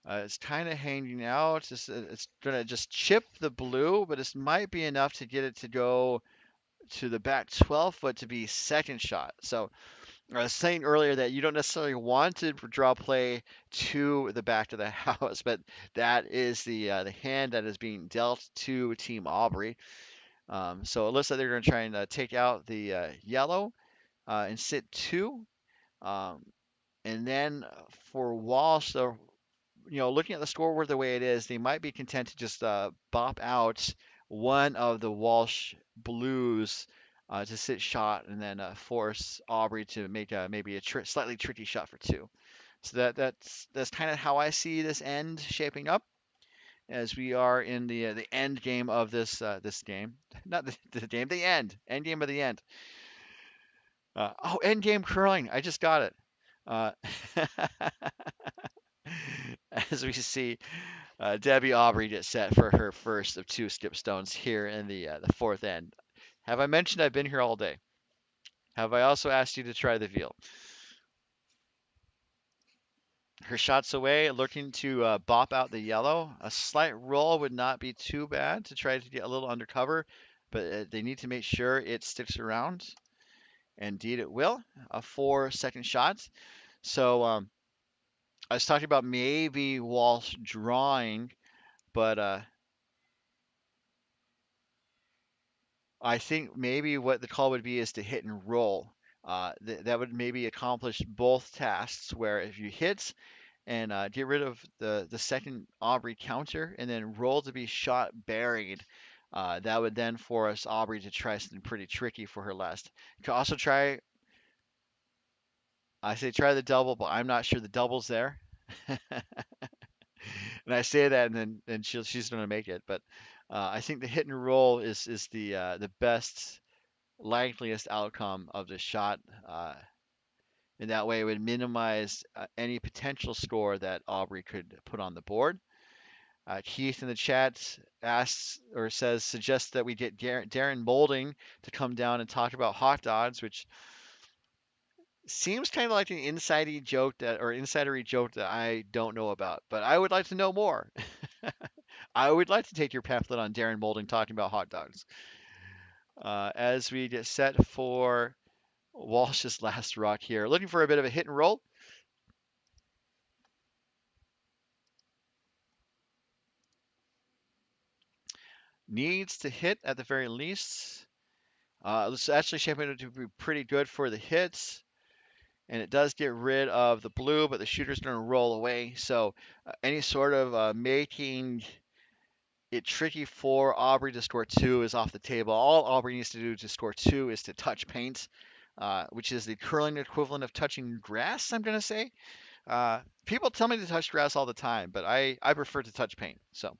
It's kind of hanging out. It's going to just chip the blue, but this might be enough to get it to go to the back 12 foot to be second shot. So I was saying earlier that you don't necessarily want to draw play to the back of the house, but that is the hand that is being dealt to Team Aubrey. So it looks like they're going to try and take out the yellow and sit two. Um, and then for Walsh, so looking at the scoreboard the way it is, they might be content to just bop out one of the Walsh Blues to sit shot, and then force Aubrey to make maybe a slightly tricky shot for two. So that's kind of how I see this end shaping up, as we are in the end game of this game, not the game, the end game of the end. End game curling, I just got it. Uh, as we see Debbie Aubrey get set for her first of two skip stones here in the fourth end. Have I mentioned I've been here all day? Have I also asked you to try the veal? Her shots away, looking to bop out the yellow. A slight roll would not be too bad to try to get a little undercover, but they need to make sure it sticks around. Indeed, it will. A 4-second shot. So I was talking about maybe Walsh drawing, but I think maybe what the call would be is to hit and roll. That would maybe accomplish both tasks, where if you hit and get rid of the second Aubrey counter and then roll to be shot buried, that would then force Aubrey to try something pretty tricky for her last. You could also try, I say try the double, but I'm not sure the double's there. And I say that, and then she's going to make it. But I think the hit and roll is the best likeliest outcome of the shot. In that way, it would minimize any potential score that Aubrey could put on the board. Keith in the chat asks or suggests that we get Darren Molding to come down and talk about hot dogs, which seems kind of like an insidery joke that I don't know about, but I would like to know more. I would like to take your pamphlet on Darren Molding talking about hot dogs. As we get set for Walsh's last rock here, looking for a bit of a hit and roll. Needs to hit at the very least. It's actually shaping up to be pretty good for the hits. And it does get rid of the blue, but the shooter's going to roll away. So any sort of making it tricky for Aubrey to score two is off the table. All Aubrey needs to do to score two is to touch paint, which is the curling equivalent of touching grass, I'm going to say. People tell me to touch grass all the time, but I prefer to touch paint. So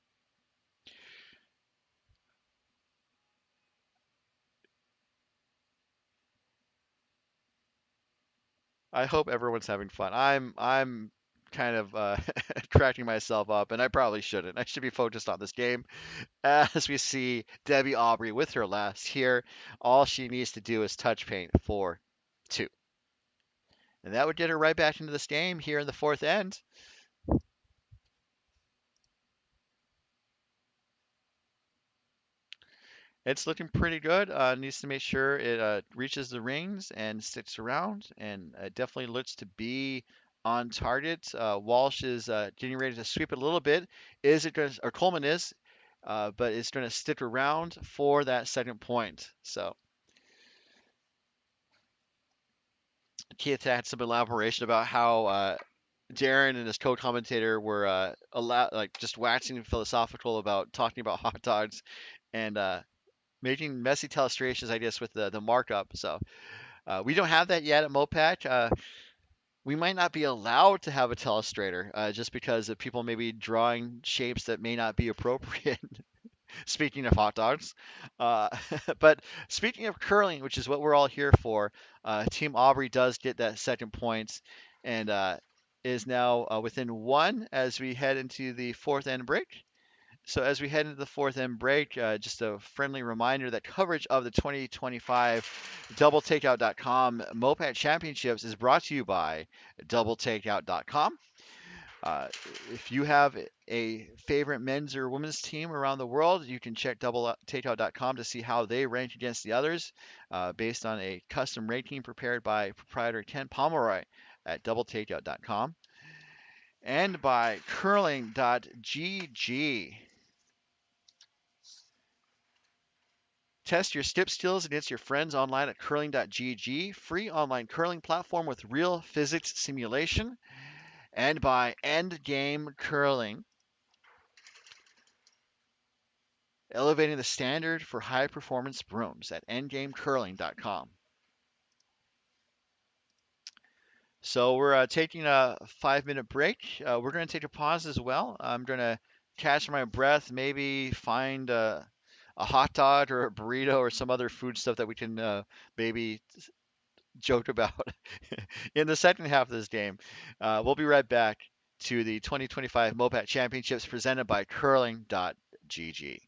I hope everyone's having fun. I'm kind of cracking myself up, and I probably shouldn't. I should be focused on this game. As we see Debbie Aubrey with her last here, all she needs to do is touch paint for two. And that would get her right back into this game here in the fourth end. It's looking pretty good. Needs to make sure it reaches the rings and sticks around, and definitely looks to be on target. Walsh is getting ready to sweep it a little bit. Is it going to, or Coleman is, but it's going to stick around for that second point. So Keith had some elaboration about how Darren and his co-commentator were just waxing philosophical about talking about hot dogs and making messy illustrations, I guess, with the markup. So We don't have that yet at MoPac. We might not be allowed to have a telestrator just because of people may be drawing shapes that may not be appropriate. Speaking of hot dogs. Uh, but speaking of curling, which is what we're all here for, Team Aubrey does get that second points and is now within one as we head into the fourth end break. So as we head into the fourth end break, just a friendly reminder that coverage of the 2025 DoubleTakeout.com MoPac Championships is brought to you by DoubleTakeout.com. Uh, if you have a favorite men's or women's team around the world, you can check doubletakeout.com to see how they rank against the others based on a custom ranking prepared by proprietor Ken Pomeroy at doubletakeout.com and by curling.gg. Test your skip skills against your friends online at curling.gg, free online curling platform with real physics simulation, and by Endgame Curling, elevating the standard for high performance brooms at endgamecurling.com. So we're taking a 5 minute break. We're going to take a pause as well. I'm going to catch my breath, maybe find a hot dog or a burrito or some other food stuff that we can maybe joke about in the second half of this game. We'll be right back to the 2025 MoPac Championships presented by curling.gg.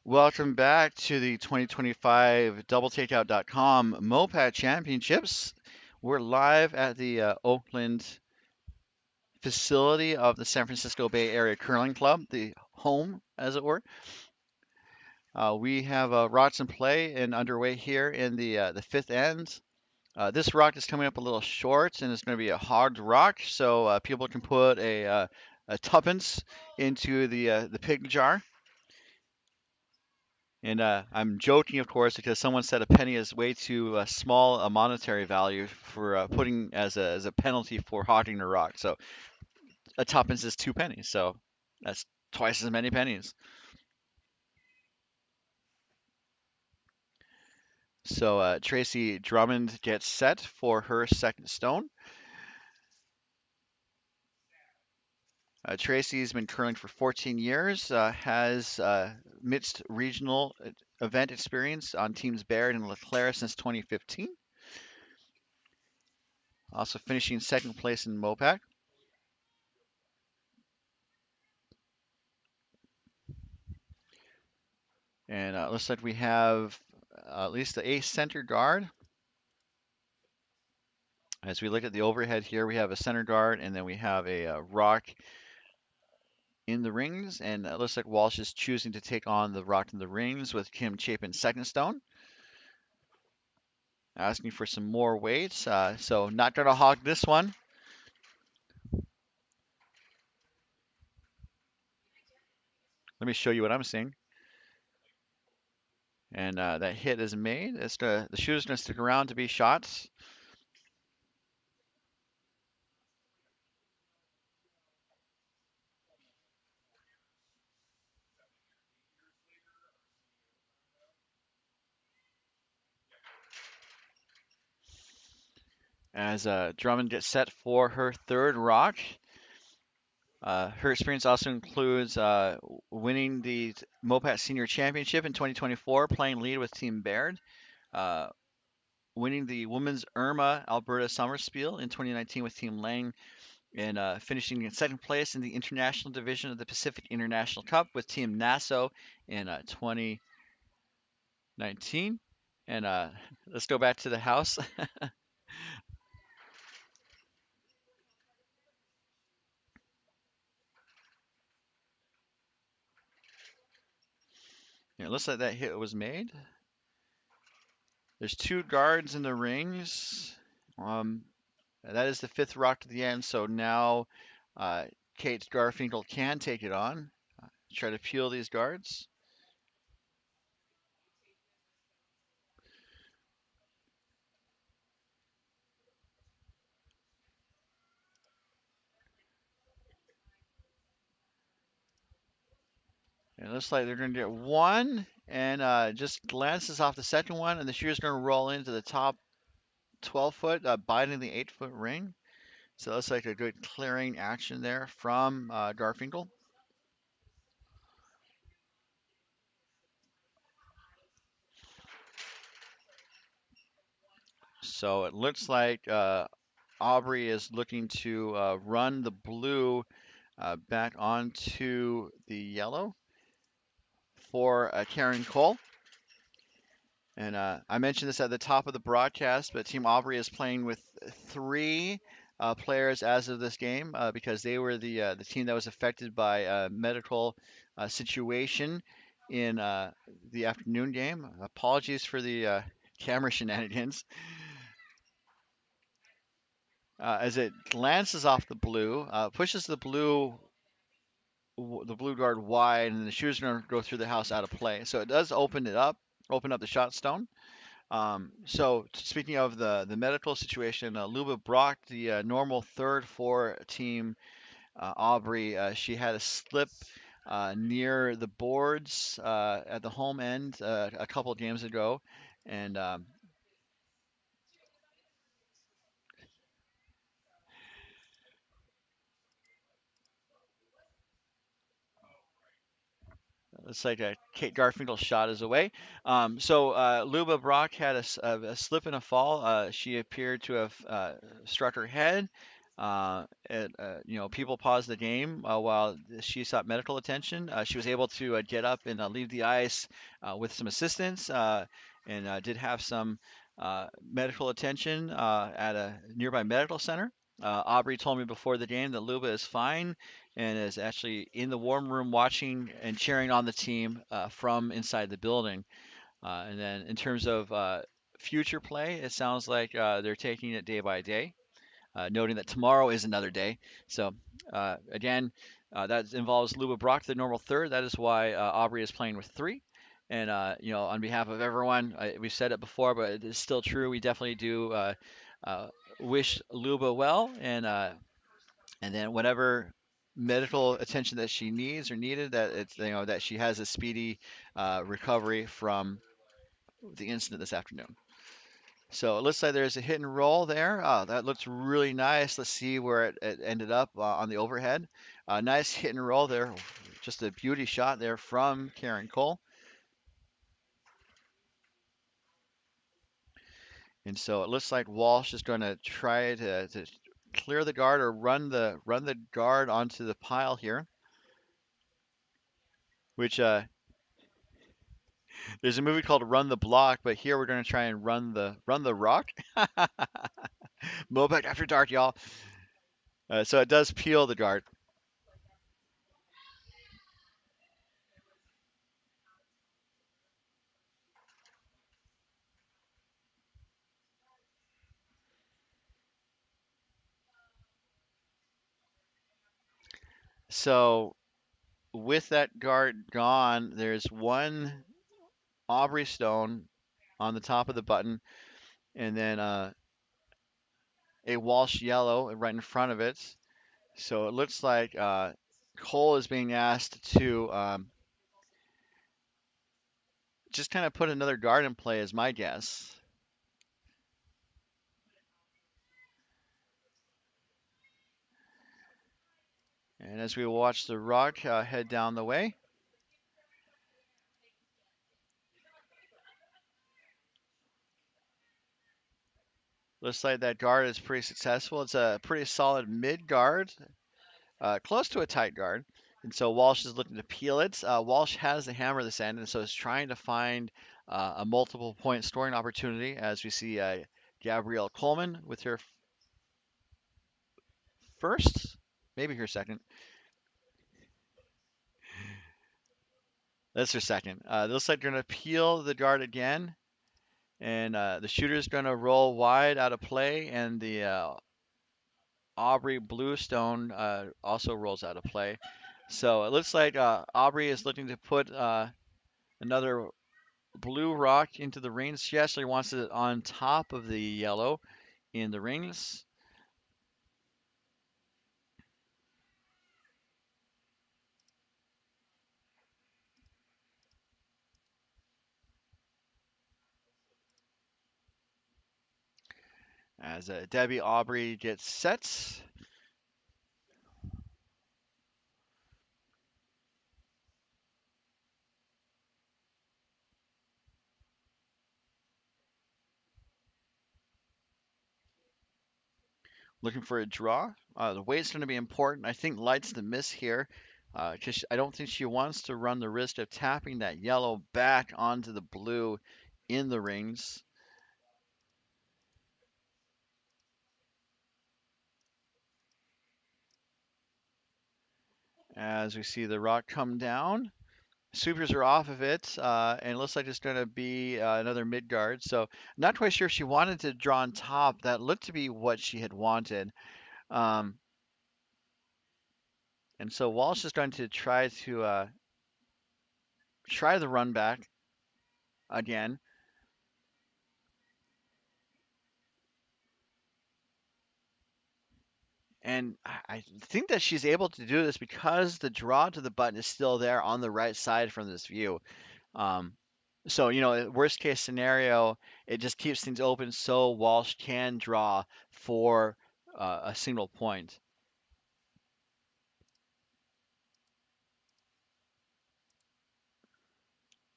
Welcome back to the 2025 doubletakeout.com MoPac Championships. We're live at the Oakland facility of the San Francisco Bay Area Curling Club, the home, as it were. We have rocks in play and underway here in the fifth end. This rock is coming up a little short, and it's going to be a hogged rock, so people can put a tuppence into the pig jar. And I'm joking, of course, because someone said a penny is way too small a monetary value for putting as a penalty for hogging the rock. So a tuppence is 2 pennies, so that's twice as many pennies. So Tracy Drummond gets set for her second stone. Tracy's been curling for 14 years, has mixed regional event experience on teams Baird and LeClaire since 2015. Also finishing second place in MoPac. And looks like we have at least the ace center guard. As we look at the overhead here, we have a center guard, and then we have a rock in the rings. And it looks like Walsh is choosing to take on the rock in the rings with Kim Chapin second stone. Asking for some more weights. So not going to hog this one. Let me show you what I'm seeing. And that hit is made. The shooter's going to stick around to be shots. As Drummond gets set for her third rock. Her experience also includes winning the MoPac Senior Championship in 2024, playing lead with Team Baird, uh, winning the Women's Irma Alberta Summerspiel in 2019 with Team Lang, and finishing in second place in the International Division of the Pacific International Cup with Team Nassau in 2019. And let's go back to the house. It looks like that hit was made. There's two guards in the rings. That is the fifth rock to the end, so now Kate Garfinkel can take it on. Try to peel these guards. And it looks like they're going to get one, and just glances off the second one, and the shooter's going to roll into the top 12 foot, biting the 8-foot ring. So it looks like a good clearing action there from Garfinkel. So it looks like Aubrey is looking to run the blue back onto the yellow for Karen Cole. And I mentioned this at the top of the broadcast, but Team Aubrey is playing with three players as of this game because they were the team that was affected by a medical situation in the afternoon game. Apologies for the camera shenanigans. As it glances off the blue, pushes the blue guard wide, and the shooter's going to go through the house out of play. So it does open up the shot stone. So speaking of the medical situation, Luba Brock, the normal third for Team Aubrey, she had a slip near the boards at the home end a couple of games ago, and it's like a Kate Garfinkel shot is away. So Luba Brock had a slip and a fall. She appeared to have struck her head. People paused the game while she sought medical attention. She was able to get up and leave the ice with some assistance, and did have some medical attention at a nearby medical center. Aubrey told me before the game that Luba is fine and is actually in the warm room watching and cheering on the team from inside the building. And then in terms of future play, it sounds like they're taking it day by day, noting that tomorrow is another day. So again, that involves Luba Brock, the normal third. That is why Aubrey is playing with three. And on behalf of everyone, we've said it before, but it is still true. We definitely do uh, wish Luba well, and then whatever medical attention that she needs or needed, that it's that she has a speedy recovery from the incident this afternoon. So it looks like there's a hit and roll there. That looks really nice. Let's see where it ended up on the overhead. Nice hit and roll there. Just a beauty shot there from Karen Cole. And so it looks like Walsh is going to try to clear the guard or run the guard onto the pile here. Which there's a movie called Run the Block, but here we're going to try and run the rock. MoPac After Dark, y'all. So it does peel the guard. So with that guard gone, there's one Aubrey stone on the top of the button, and then a Walsh yellow right in front of it. So it looks like Cole is being asked to just kind of put another guard in play, is my guess. And as we watch the rock head down the way, looks like that guard is pretty successful. It's a pretty solid mid guard, close to a tight guard. And so Walsh is looking to peel it. Walsh has the hammer this end, and so is trying to find a multiple point scoring opportunity as we see Gabrielle Coleman with her first, maybe her second. That's her second. It looks like they're going to peel the guard again, and the shooter's going to roll wide out of play, and the Aubrey Bluestone also rolls out of play. So it looks like Aubrey is looking to put another blue rock into the rings. She actually wants it on top of the yellow in the rings. As Debbie Aubrey gets set. Looking for a draw. The weight's going to be important. I think light's the miss here because I don't think she wants to run the risk of tapping that yellow back onto the blue in the rings. As we see the rock come down. Sweepers are off of it, and it looks like it's going to be another mid guard. So, not quite sure if she wanted to draw on top. That looked to be what she had wanted. Um, and so Walsh is going to try the run back again. And I think that she's able to do this because the draw to the button is still there on the right side from this view. Um, so, worst case scenario, it just keeps things open so Walsh can draw for a single point.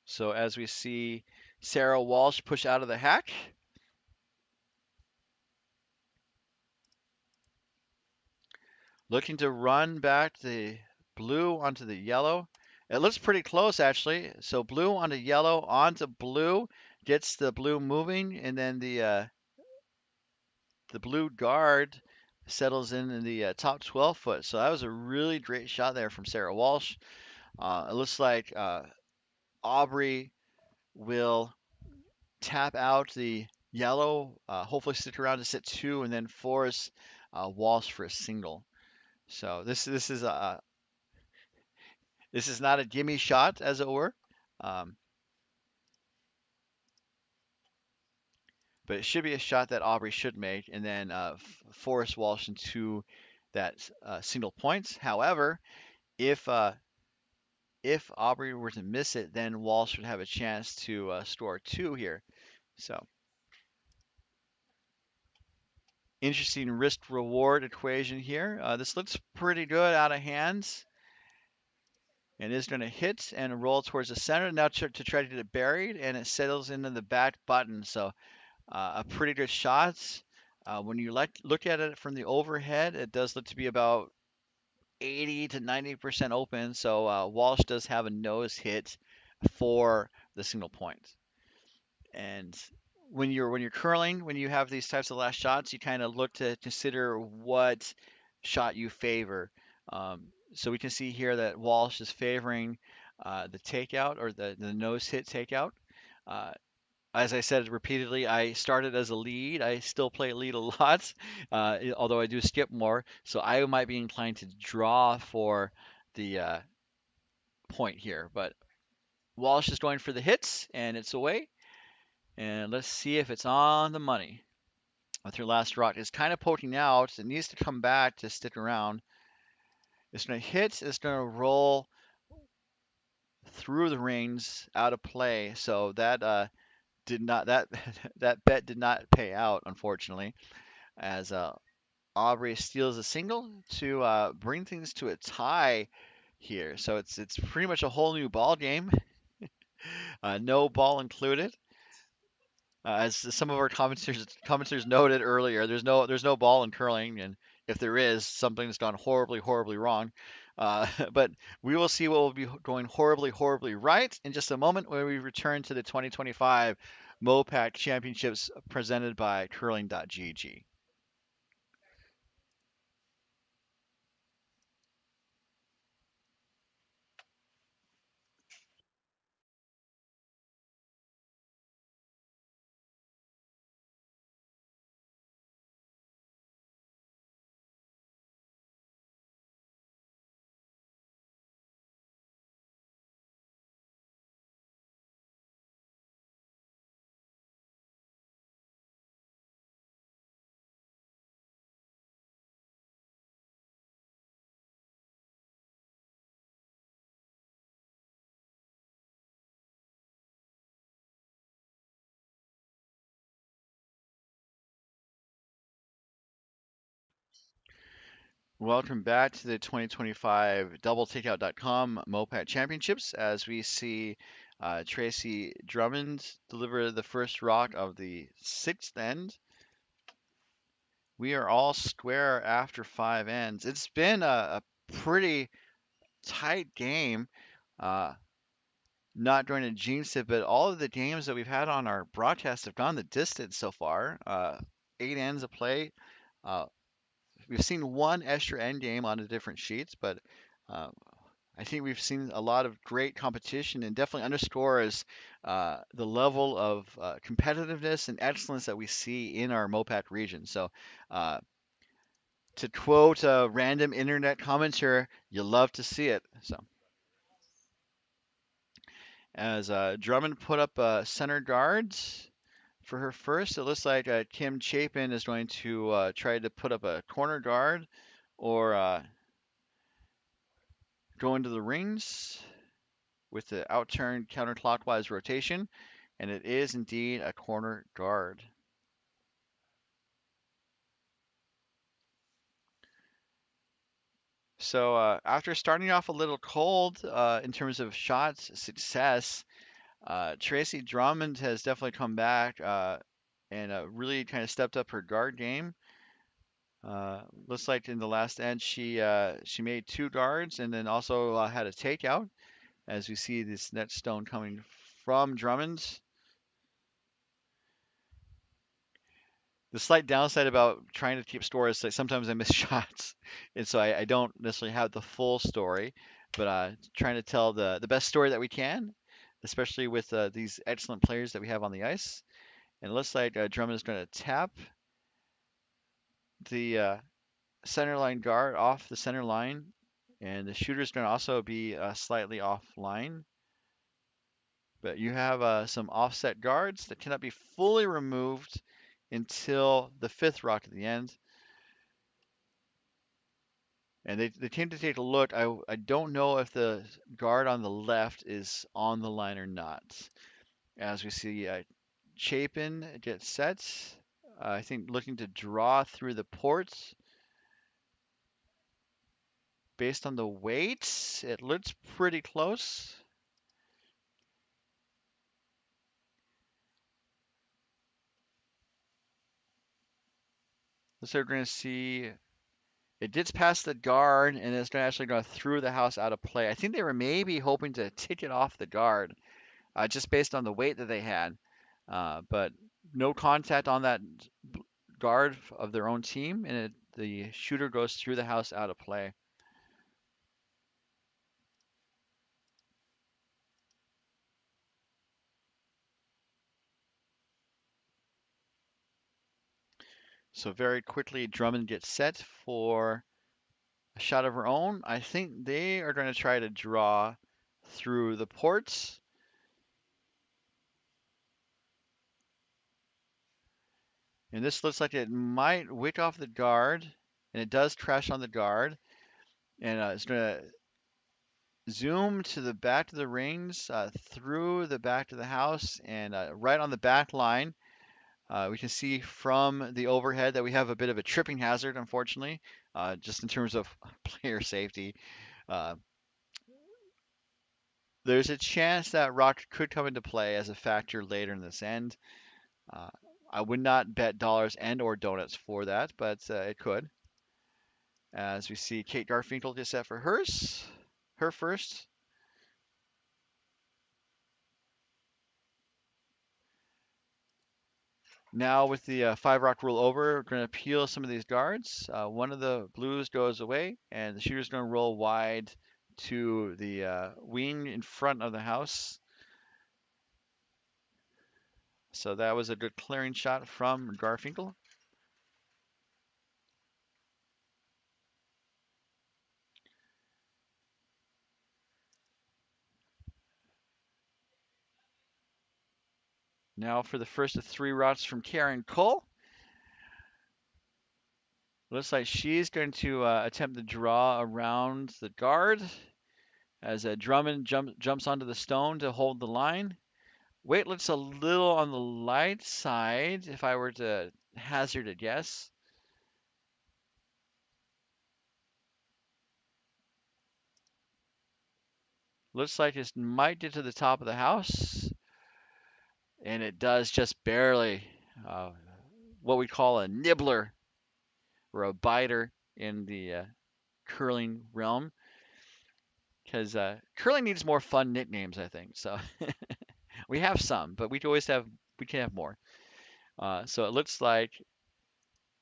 So as we see Sarah Walsh push out of the hack, looking to run back the blue onto the yellow. It looks pretty close actually. So blue onto yellow onto blue gets the blue moving, and then the blue guard settles in the top 12 foot. So that was a really great shot there from Sarah Walsh. It looks like Aubrey will tap out the yellow, hopefully stick around to sit two, and then force Walsh for a single. So this is not a gimme shot, as it were, um, but it should be a shot that Aubrey should make, and then force Walsh into that single points. However, if uh, if Aubrey were to miss it, then Walsh would have a chance to score two here. So interesting risk reward equation here. This looks pretty good out of hands and is going to hit and roll towards the center now to try to get it buried, and it settles into the back button. So a pretty good shot. When you look at it from the overhead, it does look to be about 80 to 90% open. So Walsh does have a nose hit for the single point. And when you're curling, when you have these types of last shots, you kind of look to consider what shot you favor. So we can see here that Walsh is favoring the takeout or the nose hit takeout. Uh, as I said repeatedly, I started as a lead. I still play lead a lot, although I do skip more. So I might be inclined to draw for the point here. But Walsh is going for the hits, and it's away. And let's see if it's on the money. With her last rock, it's kind of poking out. It needs to come back to stick around. It's going to hit. It's going to roll through the rings out of play. So that did not that that bet did not pay out, unfortunately, as Aubrey steals a single to bring things to a tie here. So it's pretty much a whole new ball game. No ball included. As some of our commenters noted earlier, there's no ball in curling, and if there is, something's gone horribly wrong. But we will see what will be going horribly right in just a moment when we return to the 2025 MoPac Championships presented by Curling.gg. Welcome back to the 2025 doubletakeout.com MoPac Championships as we see Tracy Drummond deliver the first rock of the sixth end. We are all square after five ends. It's been a pretty tight game. Uh, Not going to jinx it, but all of the games that we've had on our broadcast have gone the distance so far. Eight ends of play. Uh, we've seen one extra end game on the different sheets, but uh, I think we've seen a lot of great competition and definitely underscores the level of competitiveness and excellence that we see in our MoPac region. So, uh, to quote a random internet commenter, you love to see it. So, as Drummond put up center guards for her first, it looks like Kim Chapin is going to try to put up a corner guard or go into the rings with the outturned counterclockwise rotation, and it is indeed a corner guard. So after starting off a little cold in terms of shots success, Tracy Drummond has definitely come back and really kind of stepped up her guard game. Looks like in the last end she made two guards and then also had a takeout. As we see this net stone coming from Drummond. The slight downside about trying to keep score is that sometimes I miss shots, and so I don't necessarily have the full story. But trying to tell the best story that we can, especially with these excellent players that we have on the ice. And it looks like Drummond is going to tap the center line guard off the center line, and the shooter is going to also be slightly offline. But you have some offset guards that cannot be fully removed until the fifth rock at the end. And they came to take a look. I don't know if the guard on the left is on the line or not. As we see Chapin get set. I think looking to draw through the ports. Based on the weight, it looks pretty close. So we're going to see it gets past the guard and it's actually going through the house out of play. I think they were maybe hoping to tick it off the guard, just based on the weight that they had. But no contact on that guard of their own team, and the shooter goes through the house out of play. So very quickly, Drummond gets set for a shot of her own. I think they are going to try to draw through the ports. And this looks like it might wick off the guard, and it does crash on the guard. And it's going to zoom to the back of the rings, through the back of the house, and right on the back line. We can see from the overhead that we have a bit of a tripping hazard, unfortunately, just in terms of player safety. Uh, there's a chance that rock could come into play as a factor later in this end. Uh, I would not bet dollars and or donuts for that, but it could. As we see Kate Garfinkel just set for her first. Now with the five rock rule over, we're going to peel some of these guards. One of the blues goes away, and the shooter's going to roll wide to the wing in front of the house. So that was a good clearing shot from Garfinkel. Now for the first of three routes from Karen Cole. Looks like she's going to attempt to draw around the guard as Drummond jumps onto the stone to hold the line. Weight looks a little on the light side if I were to hazard a guess. Looks like it might get to the top of the house, and it does just barely. What we call a nibbler or a biter in the curling realm, because curling needs more fun nicknames, I think. So we have some, but we can have more. So it looks like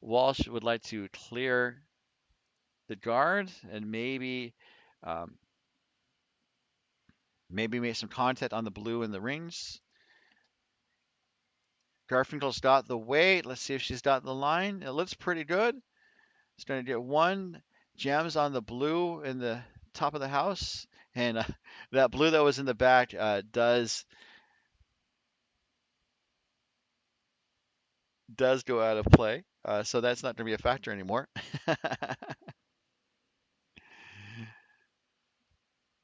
Walsh would like to clear the guard and um, maybe make some contact on the blue in the rings. Garfinkel's got the weight. Let's see if she's got the line. It looks pretty good. It's going to get one. Jams on the blue in the top of the house. And that blue that was in the back does go out of play. So that's not going to be a factor anymore.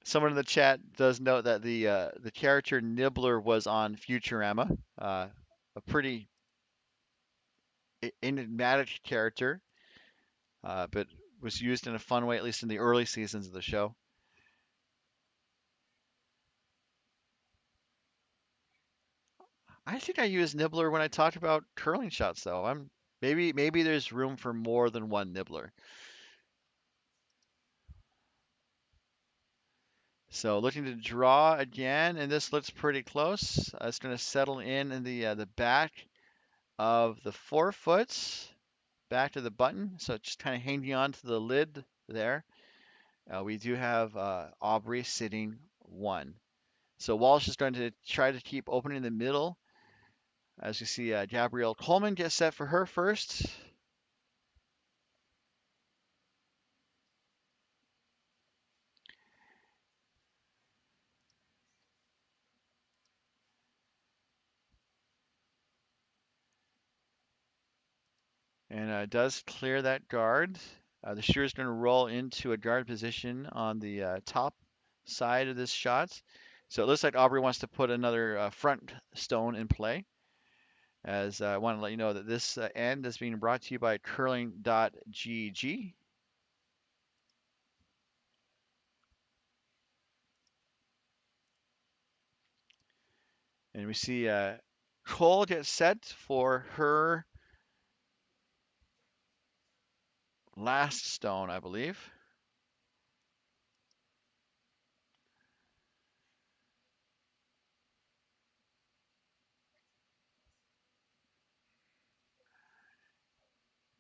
Someone in the chat does note that the character Nibbler was on Futurama, a pretty enigmatic character, but was used in a fun way, at least in the early seasons of the show. I think I used Nibbler when I talked about curling shots, though. Maybe there's room for more than one nibbler. So looking to draw again, and this looks pretty close. It's going to settle in the back of the forefoot, back to the button. So it's just kind of hanging on to the lid there. We do have Aubrey sitting 1. So Walsh is going to try to keep opening the middle. As you see, Gabrielle Coleman gets set for her first. And does clear that guard. The shooter is going to roll into a guard position on the top side of this shot. So it looks like Aubrey wants to put another front stone in play. As I want to let you know that this end is being brought to you by curling.gg. And we see Cole get set for her last stone, I believe.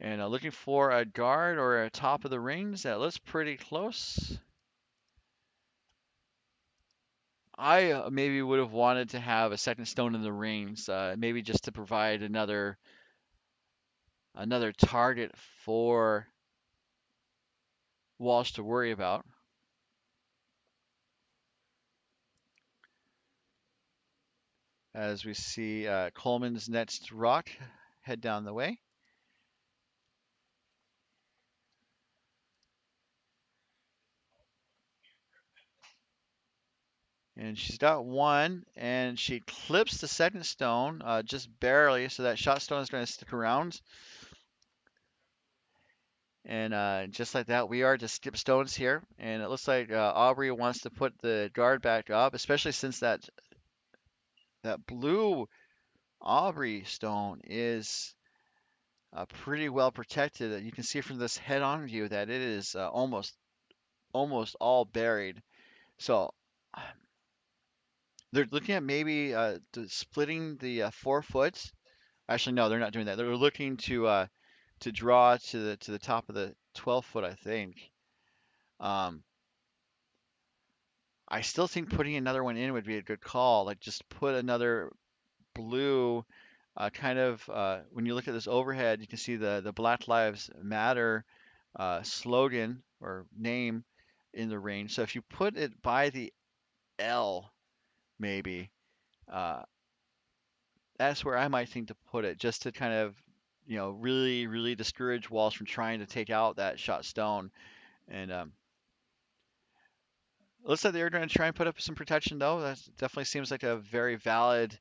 And looking for a guard or a top of the rings. That looks pretty close. I maybe would have wanted to have a second stone in the rings, maybe just to provide another target for Walsh to worry about. As we see Coleman's next rock head down the way. And she's got 1, and she clips the second stone just barely, so that shot stone is going to stick around. And just like that, we are to skip stones here. And it looks like Aubrey wants to put the guard back up, especially since that blue Aubrey stone is pretty well protected. You can see from this head-on view that it is almost all buried. So they're looking at maybe splitting the forefoot. Actually, no, they're not doing that. They're looking to draw to the top of the 12 foot, I think. Um, I still think putting another one in would be a good call. Like just put another blue, when you look at this overhead, you can see the Black Lives Matter slogan or name in the range. So if you put it by the L, maybe uh, that's where I might think to put it, just to kind of really really discourage Walsh from trying to take out that shot stone. And looks like they're going to try and put up some protection though. That definitely seems like a very valid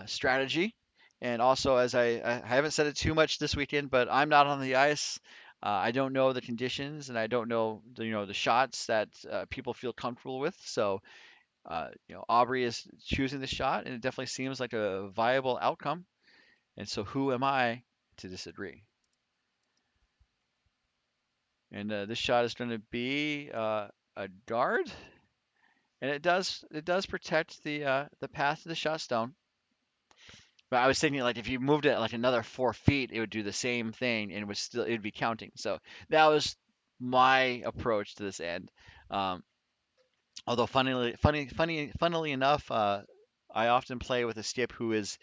strategy. And also, as I haven't said it too much this weekend, but I'm not on the ice. I don't know the conditions, and I don't know the shots that people feel comfortable with. So Aubrey is choosing the shot, and it definitely seems like a viable outcome. And so, who am I to disagree? And this shot is going to be a guard, and it does protect the path to the shot stone. But I was thinking like if you moved it like another 4 feet, it would do the same thing and it'd be counting. So that was my approach to this end. Um, Although funnily enough, I often play with a skip who is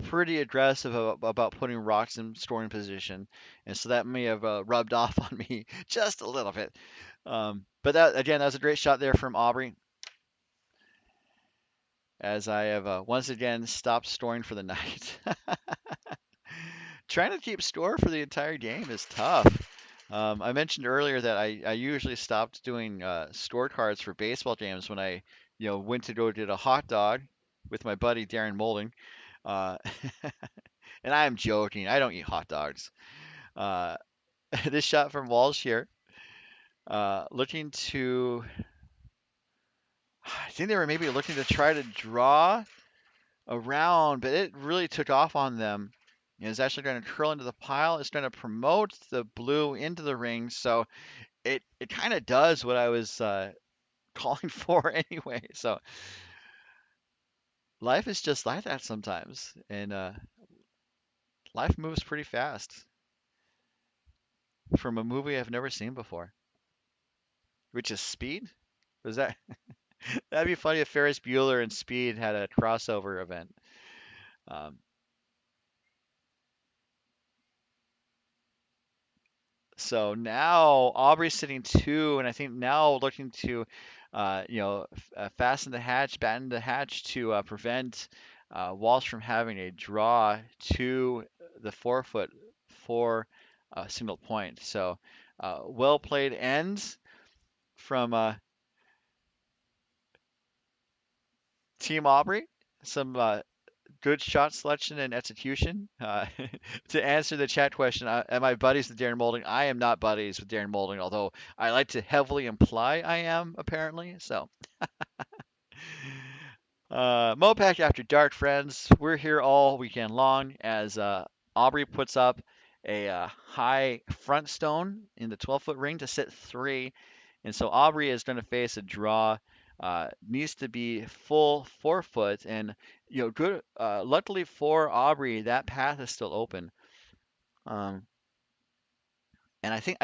pretty aggressive about putting rocks in scoring position, and so that may have rubbed off on me just a little bit. But that was a great shot there from Aubrey, as I have once again stopped scoring for the night. Trying to keep score for the entire game is tough. I mentioned earlier that I usually stopped doing scorecards for baseball games when I, went to go get a hot dog with my buddy Darren Molding. Uh, and I am joking. I don't eat hot dogs. Uh, this shot from Walsh here, looking to, I think they were maybe looking to try to draw around, but it really took off on them is actually going to curl into the pile. It's going to promote the blue into the ring. So it kind of does what I was calling for anyway. So life is just like that sometimes, and life moves pretty fast from a movie I've never seen before, which is Speed. Was that that'd be funny if Ferris Bueller and Speed had a crossover event. Um, so now Aubrey's sitting two, and I think now looking to, fasten the hatch, batten the hatch to prevent Walsh from having a draw to the 4 foot for a single point. So well played ends from Team Aubrey. Some good shot selection and execution. To answer the chat question, am I buddies with Darren Moulding? I am not buddies with Darren Moulding, although I like to heavily imply I am, apparently. So, MoPac After Dark, friends. We're here all weekend long as Aubrey puts up a high front stone in the 12-foot ring to sit three. And so Aubrey is going to face a draw. Needs to be full 4 foot, and good. Luckily for Aubrey, that path is still open. Um, and I think,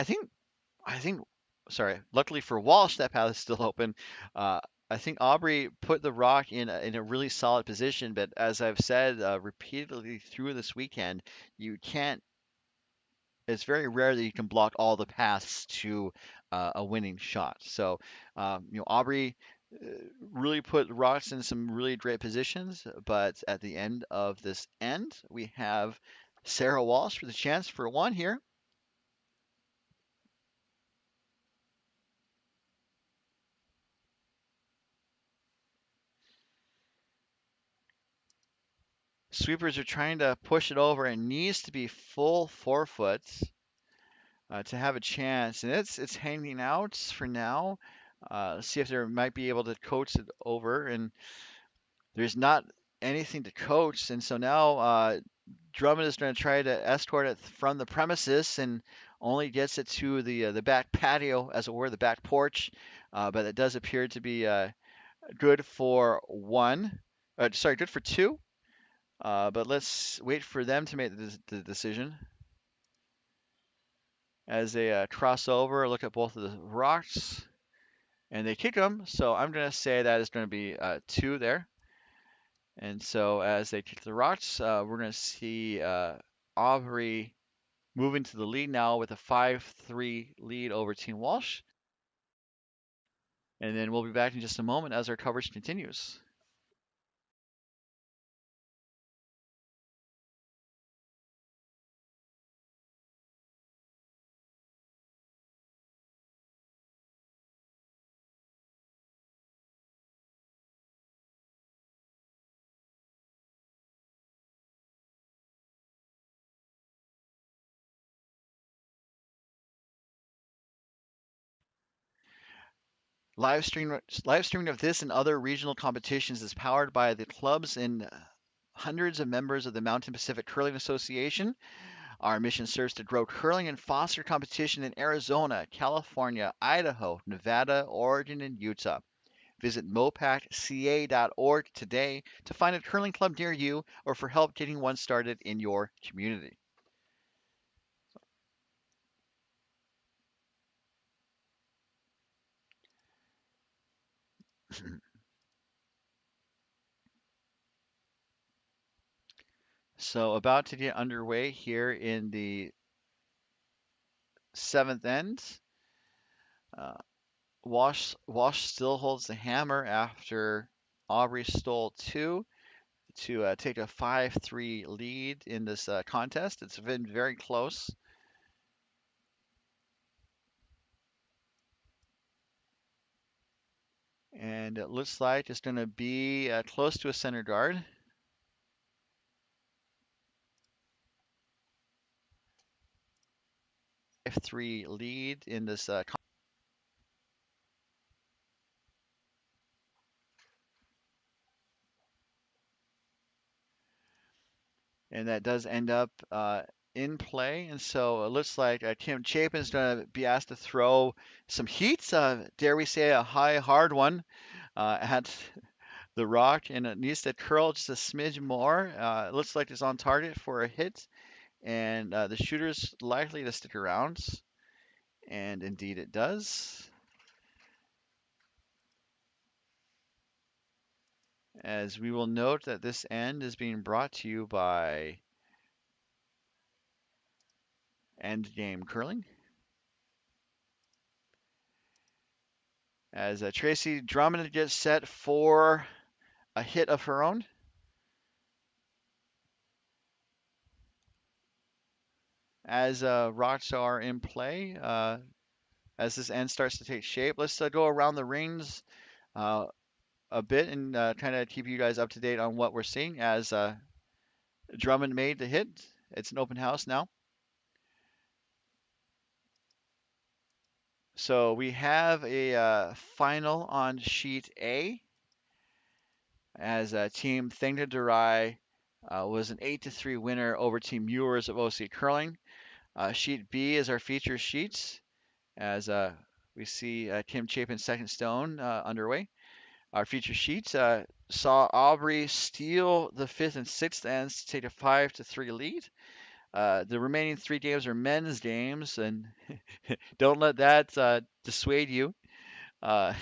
sorry. Luckily for Walsh, that path is still open. Uh, I think Aubrey put the rock in a really solid position, but as I've said repeatedly through this weekend, you can't it's very rare that you can block all the paths to a winning shot. So, Aubrey uh, really put rocks in some really great positions, but at the end of this end, we have Sarah Walsh with a chance for one here. Sweepers are trying to push it over and needs to be full 4 foot to have a chance, and it's hanging out for now. Let's see if they might be able to coach it over, and there's not anything to coach, and so now Drummond is going to try to escort it from the premises and only gets it to the back patio, as it were, the back porch. But it does appear to be good for one. Sorry, good for two. But let's wait for them to make the decision as they cross over, look at both of the rocks, and they kick them. So I'm going to say that is going to be two there. And so as they kick the rocks, we're going to see Aubrey moving to the lead now with a 5-3 lead over Team Walsh. And then we'll be back in just a moment as our coverage continues. Live streaming of this and other regional competitions is powered by the clubs and hundreds of members of the Mountain Pacific Curling Association. Our mission serves to grow curling and foster competition in Arizona, California, Idaho, Nevada, Oregon, and Utah. Visit mopacca.org today to find a curling club near you or for help getting one started in your community. So about to get underway here in the seventh end. Uh, Walsh still holds the hammer after Aubrey stole two to take a 5-3 lead in this contest. It's been very close. And it looks like it's going to be close to a center guard. 5-3 lead in this and that does end up in play. And so it looks like Tim Chapin's going to be asked to throw some heat, dare we say a high, hard one at the rock, and it needs to curl just a smidge more. It looks like it's on target for a hit, and the shooter's likely to stick around, and indeed it does. As we will note that this end is being brought to you by Endgame Curling. As Tracy Drummond gets set for a hit of her own. As rocks are in play, as this end starts to take shape, let's go around the rings uh, a bit and kind of keep you guys up to date on what we're seeing as Drummond made the hit. It's an open house now. So we have a final on sheet A as Team Thing to Durai was an 8-3 winner over Team Muirs of OC Curling. Sheet B is our feature sheets as we see Kim Chapin's second stone underway. Our feature sheets saw Aubrey steal the fifth and sixth ends to take a 5-3 lead. The remaining three games are men's games, and don't let that dissuade you. Uh,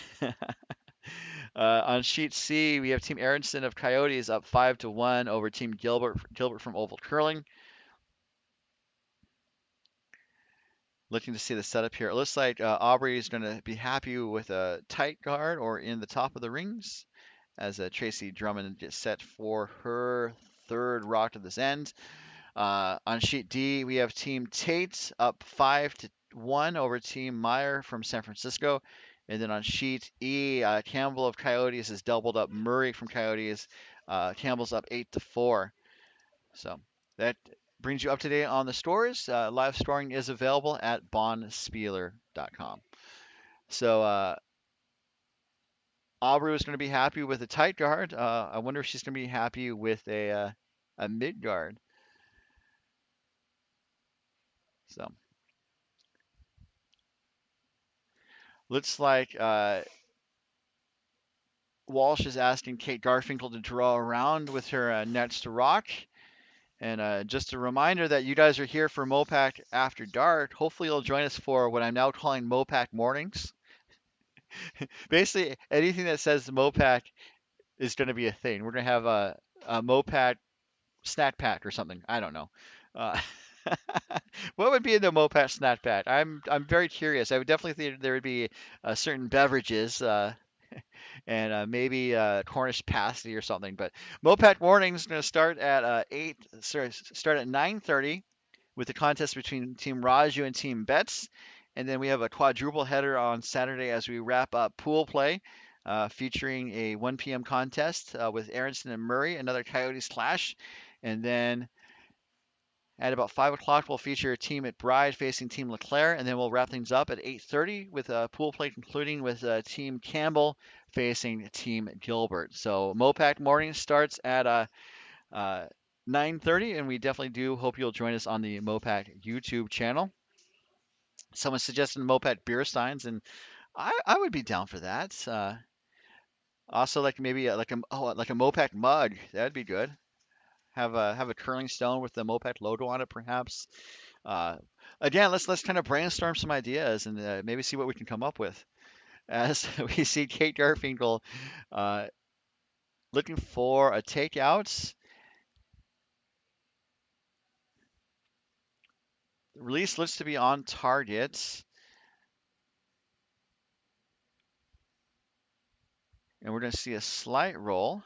on sheet C, we have Team Aronson of Coyotes up 5-1 over Team Gilbert from Oval Curling. Looking to see the setup here. It looks like Aubrey is going to be happy with a tight guard or in the top of the rings as Tracy Drummond gets set for her third rock to this end. On sheet D, we have Team Tate up 5-1 over Team Meyer from San Francisco. And then on sheet E, Campbell of Coyotes has doubled up Murray from Coyotes. Campbell's up 8-4. So that brings you up to date on the scores. Live scoring is available at bonspieler.com. So Aubrey was going to be happy with a tight guard. I wonder if she's going to be happy with a mid guard. So looks like Walsh is asking Kate Garfinkel to draw around with her next rock. And just a reminder that you guys are here for MoPac After Dark. Hopefully you'll join us for what I'm now calling MoPac Mornings. Basically, anything that says MoPac is going to be a thing. We're going to have a MoPac snack pack or something. I don't know. Uh, what would be in the MoPac snack pack? I'm very curious. I would definitely think there would be certain beverages and maybe Cornish pasty or something. But MoPac Mornings is going to start at 9:30 with the contest between Team Raju and Team Betts. And then we have a quadruple header on Saturday as we wrap up pool play, featuring a 1 p.m. contest with Aronson and Murray, another Coyotes clash. And then at about 5 o'clock, we'll feature Team McBride facing Team LeClaire, and then we'll wrap things up at 8:30 with pool play concluding with Team Campbell facing Team Gilbert. So MoPac Morning starts at 9:30, and we definitely do hope you'll join us on the MoPac YouTube channel. Someone suggested MoPac beer steins, and I would be down for that. Also, like maybe like a MoPac mug, that'd be good. Have a curling stone with the MoPac logo on it, perhaps. Uh, Again, let's kind of brainstorm some ideas and maybe see what we can come up with. As we see Kate Garfinkel uh, looking for a takeout. The release looks to be on target. And we're going to see a slight roll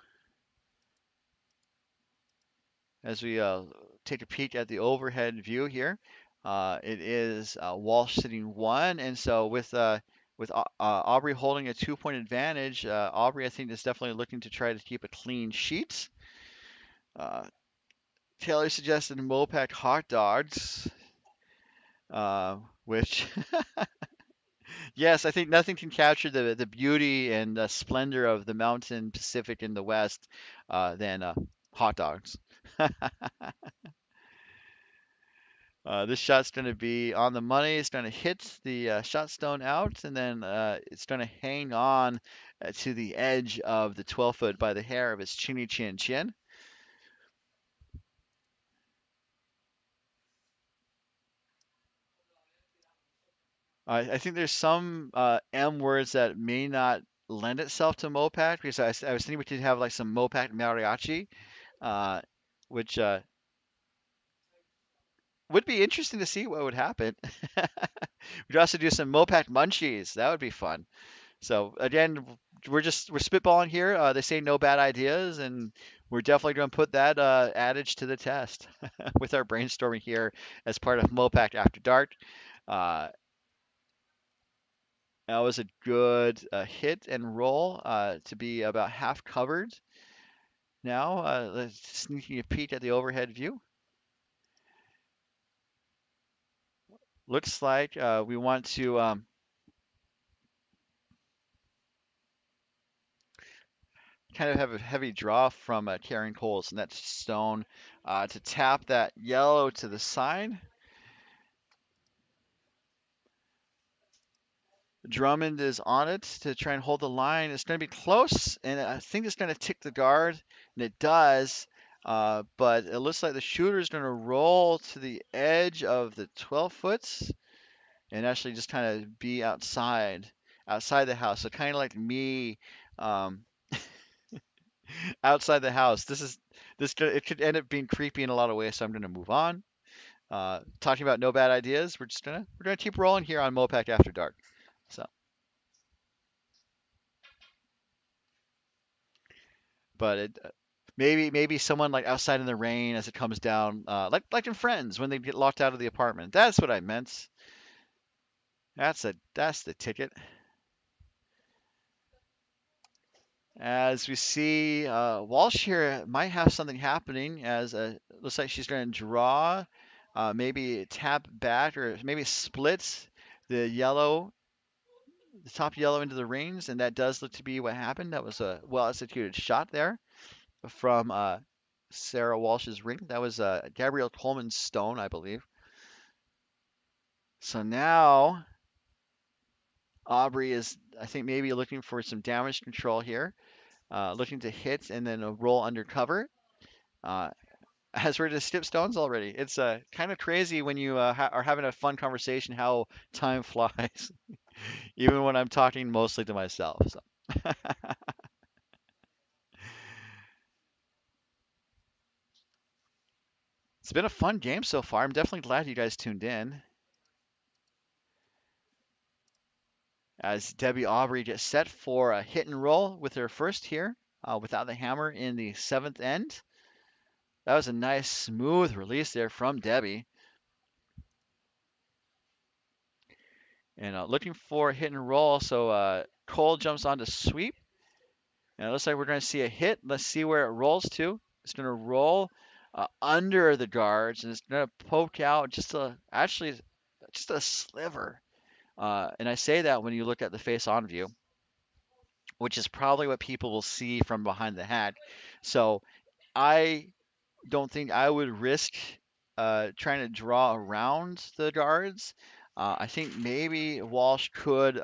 as we take a peek at the overhead view here. It is Walsh sitting one, and so with Aubrey holding a 2-point advantage, Aubrey I think is definitely looking to try to keep a clean sheet. Uh, Taylor suggested MoPac hot dogs, which yes, I think nothing can capture the beauty and the splendor of the mountain Pacific in the west than hot dogs. This shot's going to be on the money. It's going to hit the shot stone out, and then it's going to hang on to the edge of the 12-foot by the hair of its chinny chin chin. I think there's some M words that may not lend itself to Mopac because I was thinking we could have like some Mopac mariachi, uh, which would be interesting to see what would happen. We'd also do some Mopac munchies. That would be fun. So again, we're spitballing here. They say no bad ideas, and we're definitely going to put that adage to the test with our brainstorming here as part of MoPac After Dark. Uh, that was a good hit and roll to be about half covered. Now, let's sneaking a peek at the overhead view. Looks like we want to kind of have a heavy draw from carrying coals, and that's stone to tap that yellow to the side. Drummond is on it to try and hold the line. It's going to be close, and I think it's going to tick the guard, and it does. But it looks like the shooter is going to roll to the edge of the 12 foots and actually just kind of be outside the house. So kind of like me, um, outside the house. It could end up being creepy in a lot of ways. So I'm going to move on. Talking about no bad ideas, we're gonna keep rolling here on Mopac After Dark. So. But maybe someone like outside in the rain as it comes down, like in Friends when they get locked out of the apartment. That's what I meant. That's the ticket. As we see, Walsh here might have something happening as looks like she's going to draw, maybe tap back or maybe split the yellow, the top yellow into the rings, and that does look to be what happened. That was a well executed shot there from Sarah Walsh's ring. That was Gabrielle Coleman's stone, I believe. So now Aubrey is, I think, maybe looking for some damage control here, looking to hit and then a roll undercover. Uh, as we're to skip stones already, it's kind of crazy when you are having a fun conversation how time flies, even when I'm talking mostly to myself. So it's been a fun game so far. I'm definitely glad you guys tuned in. As Debbie Aubrey gets set for a hit and roll with her first here, without the hammer in the seventh end. That was a nice smooth release there from Debbie. And looking for a hit and roll. So Cole jumps on to sweep. And it looks like we're going to see a hit. Let's see where it rolls to. It's going to roll under the guards and it's going to poke out actually just a sliver. And I say that when you look at the face on view, which is probably what people will see from behind the hat. So I don't think I would risk trying to draw around the guards. I think maybe Walsh could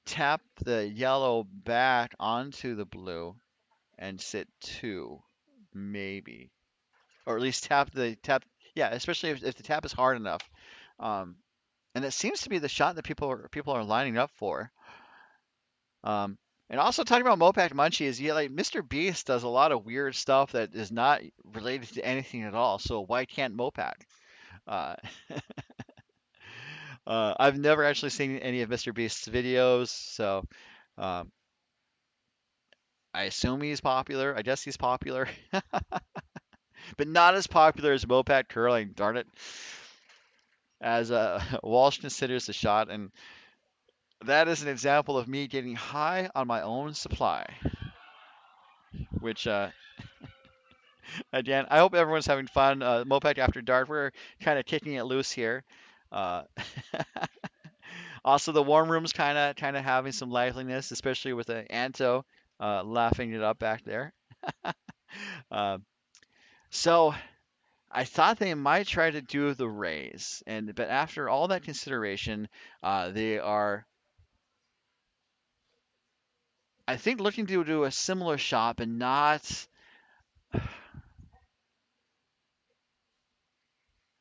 tap the yellow back onto the blue and sit two, maybe, or at least tap the tap. Yeah, especially if the tap is hard enough. Um, and it seems to be the shot that people are lining up for. Um, and also talking about Mopac Munchies, yeah, like Mr. Beast does a lot of weird stuff that is not related to anything at all. So why can't Mopac? Uh, I've never actually seen any of Mr. Beast's videos, so um, I assume he's popular. I guess he's popular, but not as popular as Mopac curling. Darn it! As Walsh considers the shot, and that is an example of me getting high on my own supply, which again, I hope everyone's having fun. Mopac After Dark, we're kind of kicking it loose here. Uh, also, the warm room's kind of having some liveliness, especially with Anto laughing it up back there. Uh, So I thought they might try to do the raise, and but after all that consideration, they are, I think, looking to do a similar shot, but not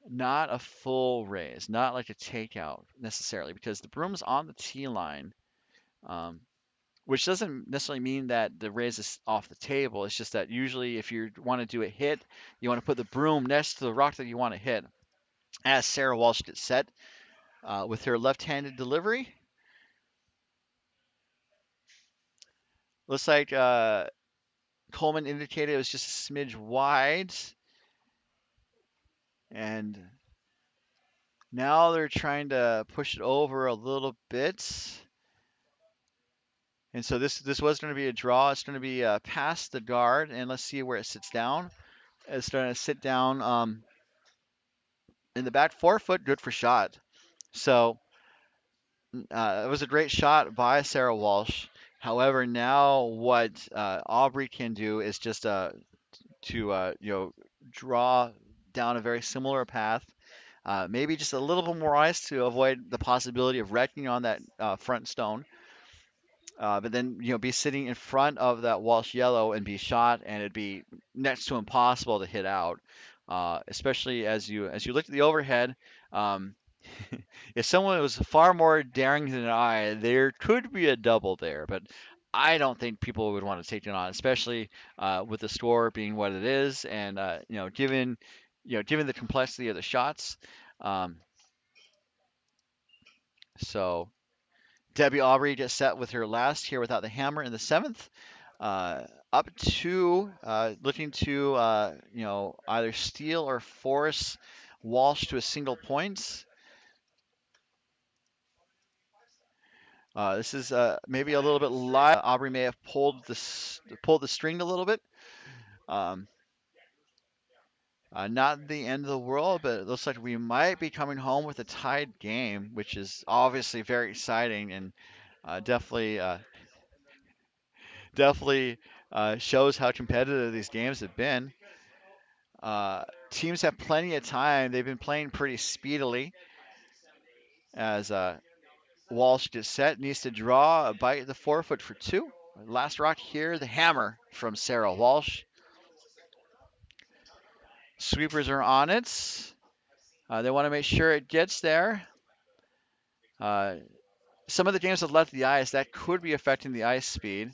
a full raise, not like a takeout necessarily, because the broom's on the tee line, um, which doesn't necessarily mean that the raise is off the table. It's just that usually if you want to do a hit, you want to put the broom next to the rock that you want to hit. As Sarah Walsh gets set with her left-handed delivery, looks like Coleman indicated it was just a smidge wide, and now they're trying to push it over a little bit. And so this was going to be a draw. It's going to be past the guard, and let's see where it sits down. It's going to sit down in the back 4 foot, good for shot. So it was a great shot by Sarah Walsh. However, now what Aubrey can do is just to draw down a very similar path. Maybe just a little bit more ice to avoid the possibility of wrecking on that front stone. But then be sitting in front of that Walsh yellow and be shot, and it'd be next to impossible to hit out. Especially as you look at the overhead, um, if someone was far more daring than I, there could be a double there. But I don't think people would want to take it on, especially with the score being what it is, and given the complexity of the shots. Um, so Debbie Aubrey gets set with her last here without the hammer in the seventh. Uh, Up to looking to either steal or force Walsh to a single point. This is maybe a little bit live. Aubrey may have pulled the string a little bit. Um, Not the end of the world, but it looks like we might be coming home with a tied game, which is obviously very exciting and definitely shows how competitive these games have been. Uh, Teams have plenty of time. They've been playing pretty speedily as Walsh gets set, needs to draw a bite at the 4 foot for two. Last rock here, the hammer from Sarah Walsh. Sweepers are on it. They want to make sure it gets there. Uh, some of the games have left the ice. That could be affecting the ice speed.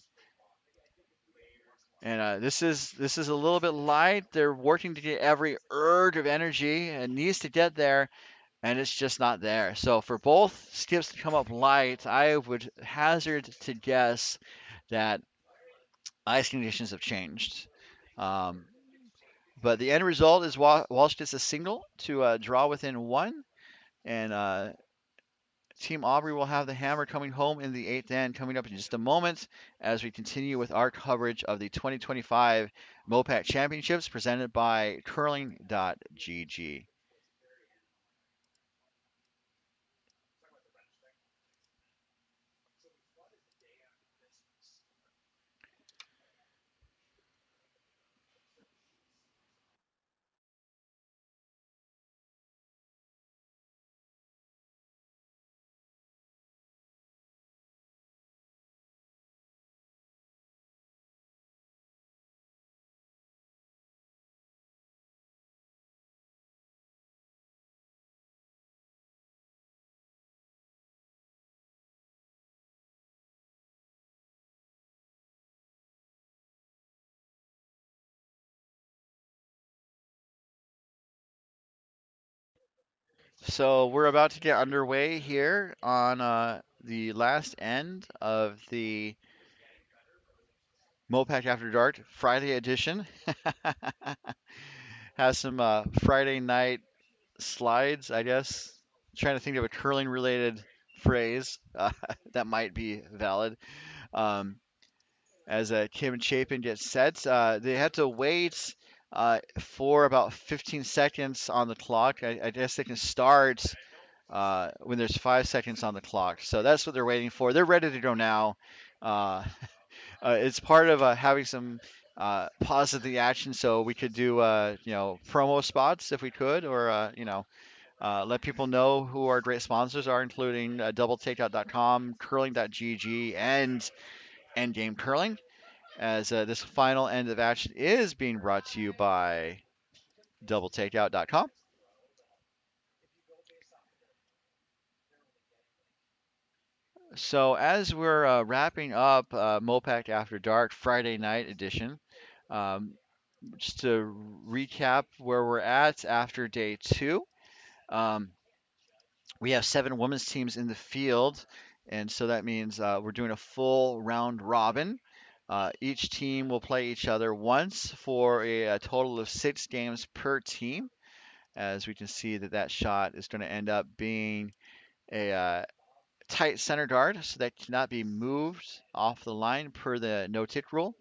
And this is a little bit light. They're working to get every urge of energy and needs to get there, and it's just not there. So for both skips to come up light, I would hazard to guess that ice conditions have changed. Um, but the end result is Walsh gets a single to draw within one, and Team Aubrey will have the hammer coming home in the eighth end coming up in just a moment as we continue with our coverage of the 2025 MoPac Championships presented by curling.gg. So we're about to get underway here on the last end of the MoPac After Dark Friday edition. Has some Friday night slides, I guess. Trying to think of a curling related phrase that might be valid. Um, as Kim Chapin gets set, they had to wait for about 15 seconds on the clock. I guess they can start when there's 5 seconds on the clock. So that's what they're waiting for. They're ready to go now. Uh, it's part of having some pause the action so we could do promo spots if we could, or let people know who our great sponsors are, including doubletakeout.com, curling.gg, and Endgame Curling, as this final end of action is being brought to you by doubletakeout.com. So as we're wrapping up MoPac After Dark Friday night edition, um, just to recap where we're at after day two, um, we have 7 women's teams in the field, and so that means we're doing a full round robin. Each team will play each other once for a total of 6 games per team. As we can see that that shot is going to end up being a tight center guard, so that cannot be moved off the line per the no tick rule.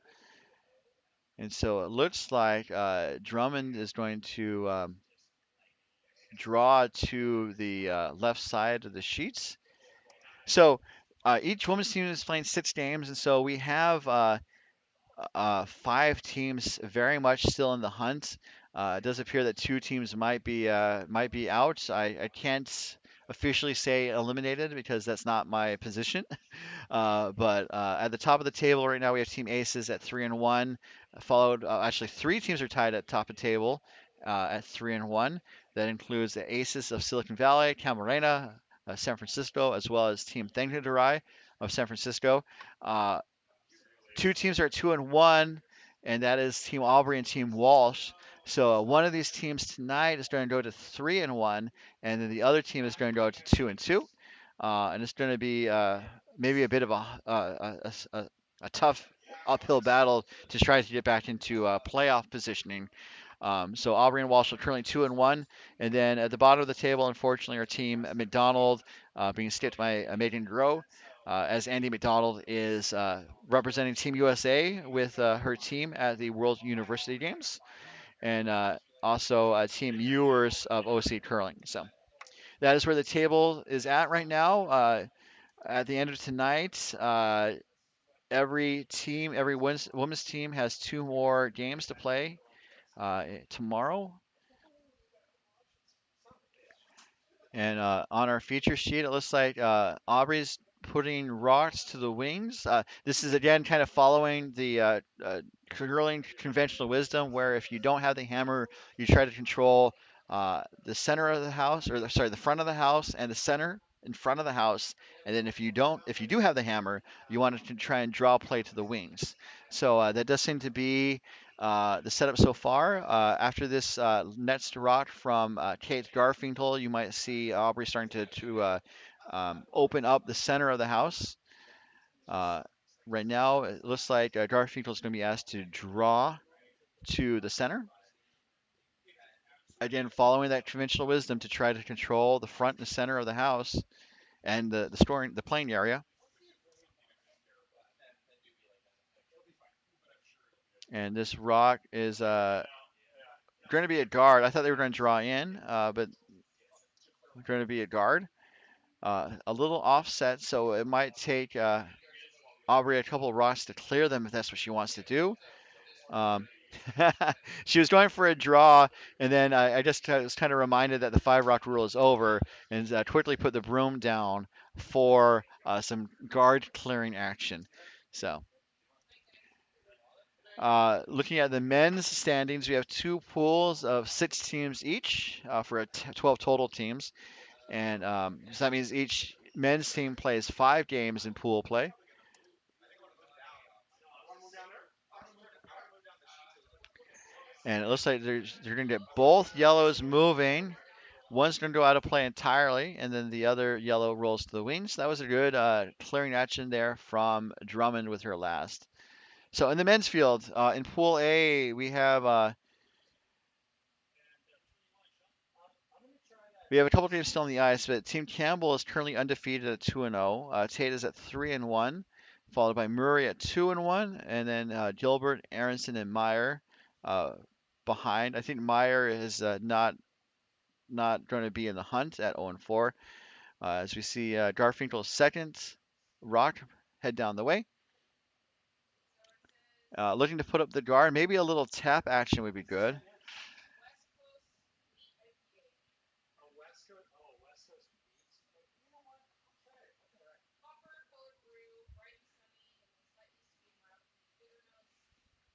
And so it looks like Drummond is going to draw to the left side of the sheets. So each women's team is playing 6 games, and so we have 5 teams very much still in the hunt. It does appear that 2 teams might be out. I can't officially say eliminated because that's not my position. But at the top of the table right now, we have Team Aces at 3-1, followed actually 3 teams are tied at top of the table at 3-1. That includes the Aces of Silicon Valley, Camarena, San Francisco, as well as Team Thangadurai of San Francisco. 2 teams are at 2-1, and that is Team Aubrey and Team Walsh. So one of these teams tonight is going to go to 3-1, and then the other team is going to go to 2-2. And it's going to be maybe a bit of a tough uphill battle to try to get back into playoff positioning. So Aubrey and Walsh are currently 2-1, and then at the bottom of the table, unfortunately, our team McDonald being skipped by Megan Grow, as Andy McDonald is representing Team USA with her team at the World University Games, and also Team Ewers of OC Curling. So that is where the table is at right now. At the end of tonight, every women's team has 2 more games to play tomorrow. And on our feature sheet, it looks like Aubrey's putting rocks to the wings. This is again kind of following the curling conventional wisdom, where if you don't have the hammer, you try to control the center of the house, or sorry, the front of the house and the center in front of the house. And then if you do have the hammer, you want to try and draw play to the wings. So that does seem to be the setup so far. After this next rock from Kate Garfinkel, you might see Aubrey starting to open up the center of the house. Uh, right now, it looks like Garfinkel is going to be asked to draw to the center. Again, following that conventional wisdom to try to control the front and center of the house and the playing area. And this rock is going to be a guard. I thought they were going to draw in, but going to be a guard. A little offset, so it might take Aubrey a couple of rocks to clear them if that's what she wants to do. Um, she was going for a draw, and then I just was kind of reminded that the 5 rock rule is over, and quickly put the broom down for some guard clearing action. So, looking at the men's standings, we have 2 pools of 6 teams each for 12 total teams. And so that means each men's team plays 5 games in pool play. And it looks like they're going to get both yellows moving. One's going to go out of play entirely, and then the other yellow rolls to the wings. That was a good clearing action there from Drummond with her last. So in the men's field, in Pool A, we have a couple teams still on the ice, but Team Campbell is currently undefeated at 2-0. Tate is at 3-1, followed by Murray at 2-1, and then Gilbert, Aronson, and Meyer behind. I think Meyer is not going to be in the hunt at 0-4. As we see Garfinkel's second rock head down the way. Looking to put up the guard. Maybe a little tap action would be good.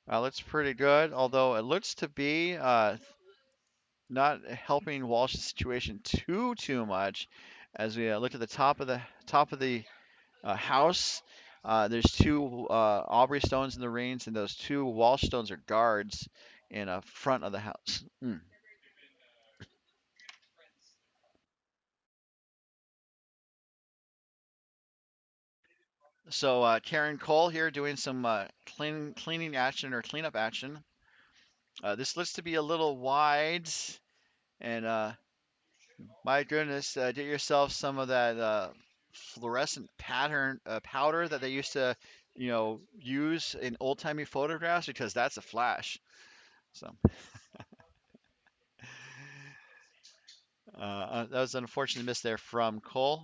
Looks pretty good, although it looks to be not helping Walsh's situation too much. As we look at the top of the house, there's two Aubrey stones in the rings, and those two Walsh stones are guards in front of the house. So Karen Cole here doing some cleaning action or cleanup action. This looks to be a little wide, and my goodness, get yourself some of that fluorescent pattern powder that they used to, use in old-timey photographs because that's a flash. So that was an unfortunate miss there from Cole.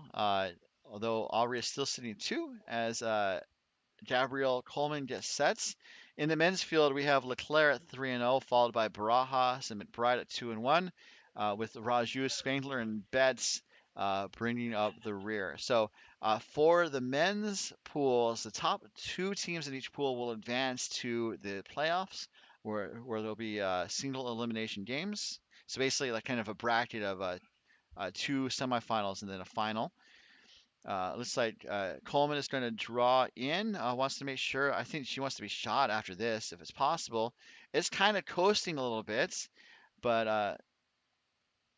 Although Aubrey is still sitting two as Gabriel Coleman gets sets. In the men's field, we have Leclerc at 3-0, followed by Barajas and McBride at 2-1, with Raju, Spangler, and Betts bringing up the rear. So for the men's pools, the top two teams in each pool will advance to the playoffs, where there'll be single elimination games. So basically, like kind of a bracket of two semifinals and then a final. Looks like Coleman is going to draw in. Wants to make sure. I think she wants to be shot after this, if it's possible. It's kind of coasting a little bit, but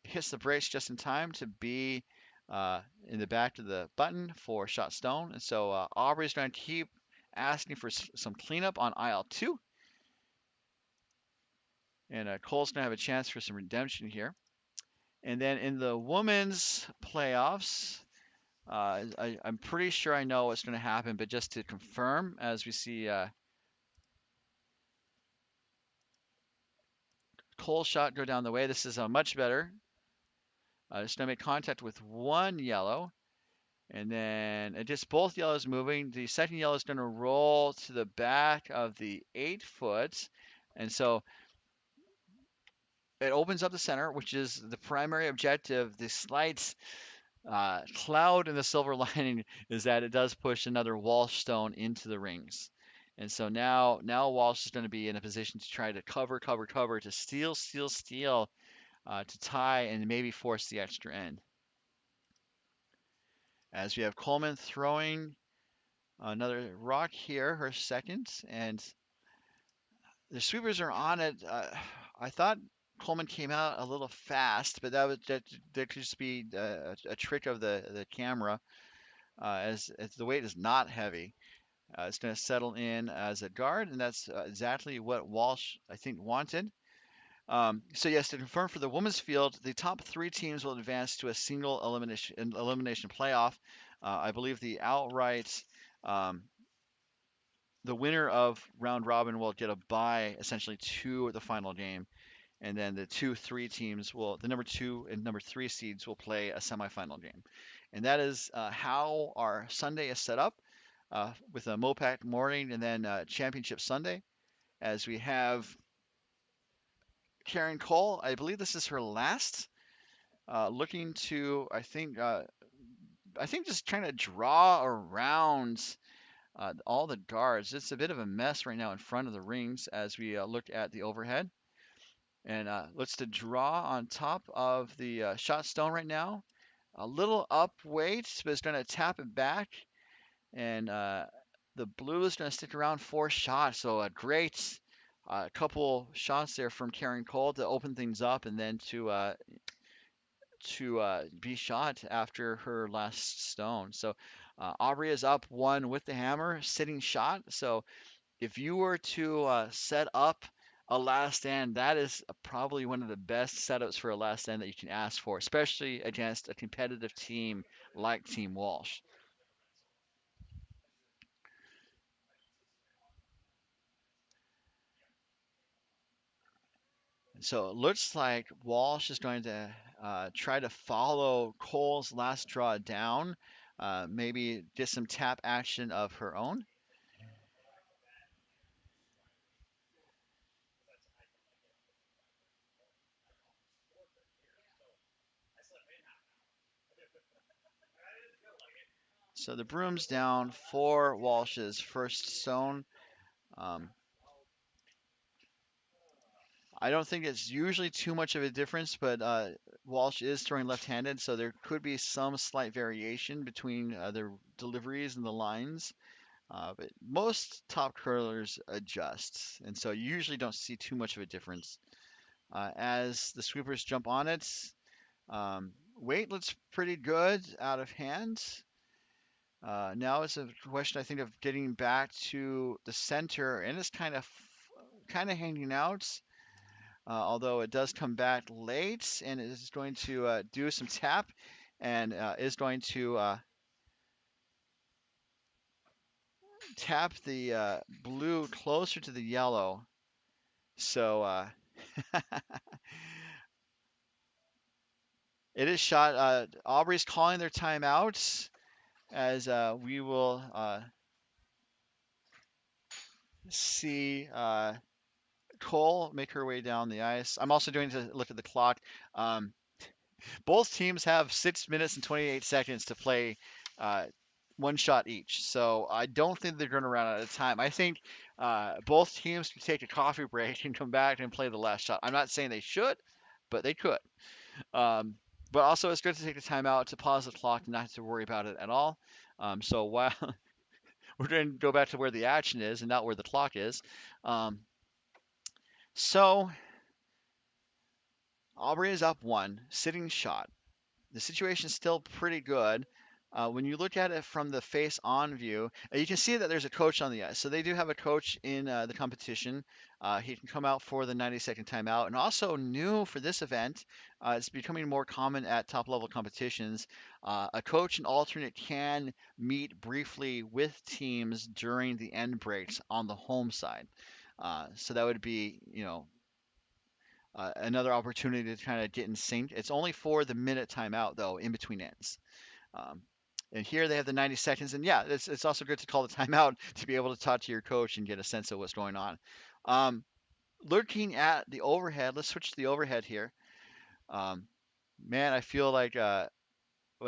hits the brakes just in time to be in the back of the button for shot stone. And so Aubrey's going to keep asking for some cleanup on aisle two. And Cole's going to have a chance for some redemption here. And then in the women's playoffs, I'm pretty sure I know what's going to happen, but just to confirm, as we see Cole's shot go down the way, this is much better. It's going to make contact with one yellow, and then it just both yellows moving. The second yellow is going to roll to the back of the 8 foot, and so it opens up the center, which is the primary objective. The slight cloud in the silver lining is that it does push another Walsh stone into the rings. And so now Walsh is going to be in a position to try to cover to steal to tie and maybe force the extra end. As we have Coleman throwing another rock here, her second, and the sweepers are on it. I thought Coleman came out a little fast, but that could just be a trick of the camera, as the weight is not heavy. It's going to settle in as a guard, and that's exactly what Walsh, I think, wanted. So yes, to confirm for the women's field, the top three teams will advance to a single elimination playoff. I believe um, the winner of round robin will get a bye essentially to the final game, and then the number two and number three seeds will play a semifinal game, and that is how our Sunday is set up with a MoPac morning and then Championship Sunday, as we have Karen Cole. I believe this is her last. Looking to, I think just trying to draw around all the guards. It's a bit of a mess right now in front of the rings as we look at the overhead. And looks to draw on top of the shot stone right now. A little up weight, but it's going to tap it back. And the blue is going to stick around 4 shots. So a great couple shots there from Karen Cole to open things up and then to be shot after her last stone. So Aubrey is up one with the hammer, sitting shot. So if you were to set up a last stand, that is probably one of the best setups for a last stand that you can ask for, especially against a competitive team like Team Walsh. So it looks like Walsh is going to try to follow Cole's last draw down, maybe get some tap action of her own. So the broom's down for Walsh's first zone. Um, I don't think it's usually too much of a difference, but Walsh is throwing left-handed, so there could be some slight variation between their deliveries and the lines. But most top curlers adjust, and so you usually don't see too much of a difference. As the sweepers jump on it, weight looks pretty good out of hand. Now it's a question, I think, of getting back to the center, and it's kind of hanging out. Although it does come back late, and is going to do some tap, and is going to tap the blue closer to the yellow. So it is shot. Aubrey's calling their timeouts as we will see Cole make her way down the ice. I'm also doing to look at the clock. Um, both teams have 6 minutes and 28 seconds to play one shot each. So I don't think they're going to run out of time. I think both teams can take a coffee break and come back and play the last shot. I'm not saying they should, but they could. Um, but also, it's good to take the time out to pause the clock and not have to worry about it at all. So while we're going to go back to where the action is and not where the clock is. Um, so Aubrey is up one, sitting shot. The situation is still pretty good. When you look at it from the face-on view, you can see that there's a coach on the ice. So they do have a coach in the competition. He can come out for the 90-second timeout. And also new for this event, it's becoming more common at top-level competitions. A coach and alternate can meet briefly with teams during the end breaks on the home side. So that would be, another opportunity to kind of get in sync. It's only for the minute timeout though, in between ends. Um, and here they have the 90 seconds, and yeah, it's also good to call the timeout to be able to talk to your coach and get a sense of what's going on. Um, Looking at the overhead, let's switch to the overhead here. Um, Man, I feel like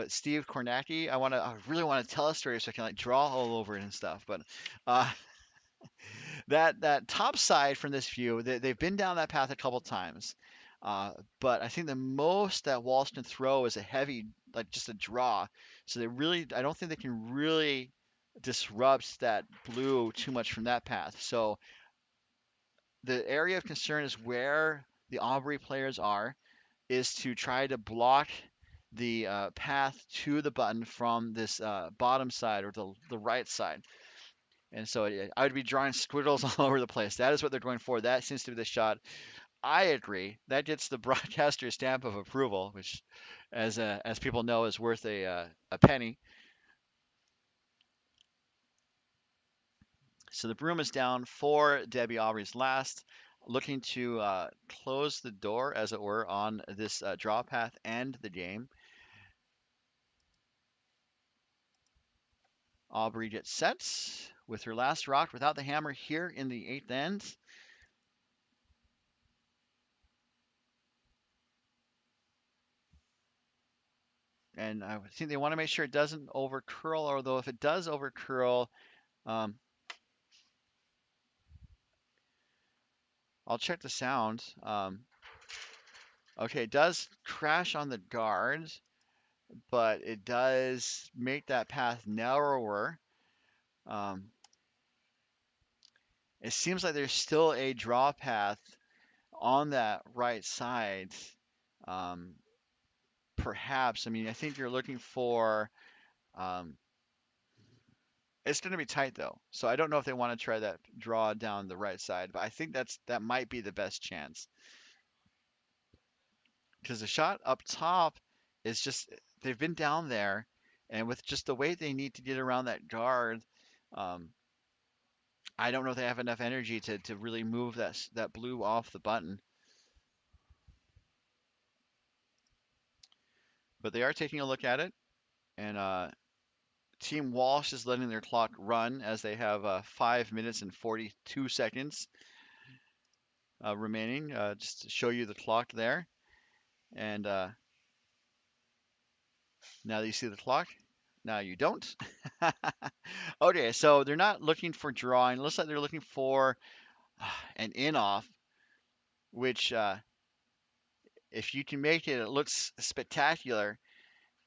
Steve Kornacki. I really want to tell a story so I can like draw all over it and stuff. But uh, that top side from this view, they've been down that path a couple times. But I think the most that Walsh can throw is a heavy, like just a draw. So I don't think they can really disrupt that blue too much from that path. So the area of concern is where the Aubrey players are, is to try to block the path to the button from this bottom side or the right side. And so I would be drawing squiggles all over the place. That is what they're going for. That seems to be the shot. I agree. That gets the broadcaster's stamp of approval, which, as people know, is worth a penny. So the broom is down for Debbie Aubrey's last, looking to close the door, as it were, on this draw path and the game. Aubrey gets set with her last rock without the hammer here in the eighth end. And I think they want to make sure it doesn't over curl, although if it does over curl, um, I'll check the sound. Okay, it does crash on the guards, but it does make that path narrower. Um, it seems like there's still a draw path on that right side. Um, Perhaps, I mean, I think you're looking for. Um, it's going to be tight though, so I don't know if they want to try that draw down the right side, but I think that might be the best chance because the shot up top is just they've been down there, and with just the weight they need to get around that guard, um, I don't know if they have enough energy to really move that blue off the button. But they are taking a look at it, and Team Walsh is letting their clock run as they have 5 minutes and 42 seconds remaining. Just to show you the clock there, and Now that you see the clock, now you don't. Okay, so they're not looking for drawing. It looks like they're looking for an in off, which if you can make it, it looks spectacular.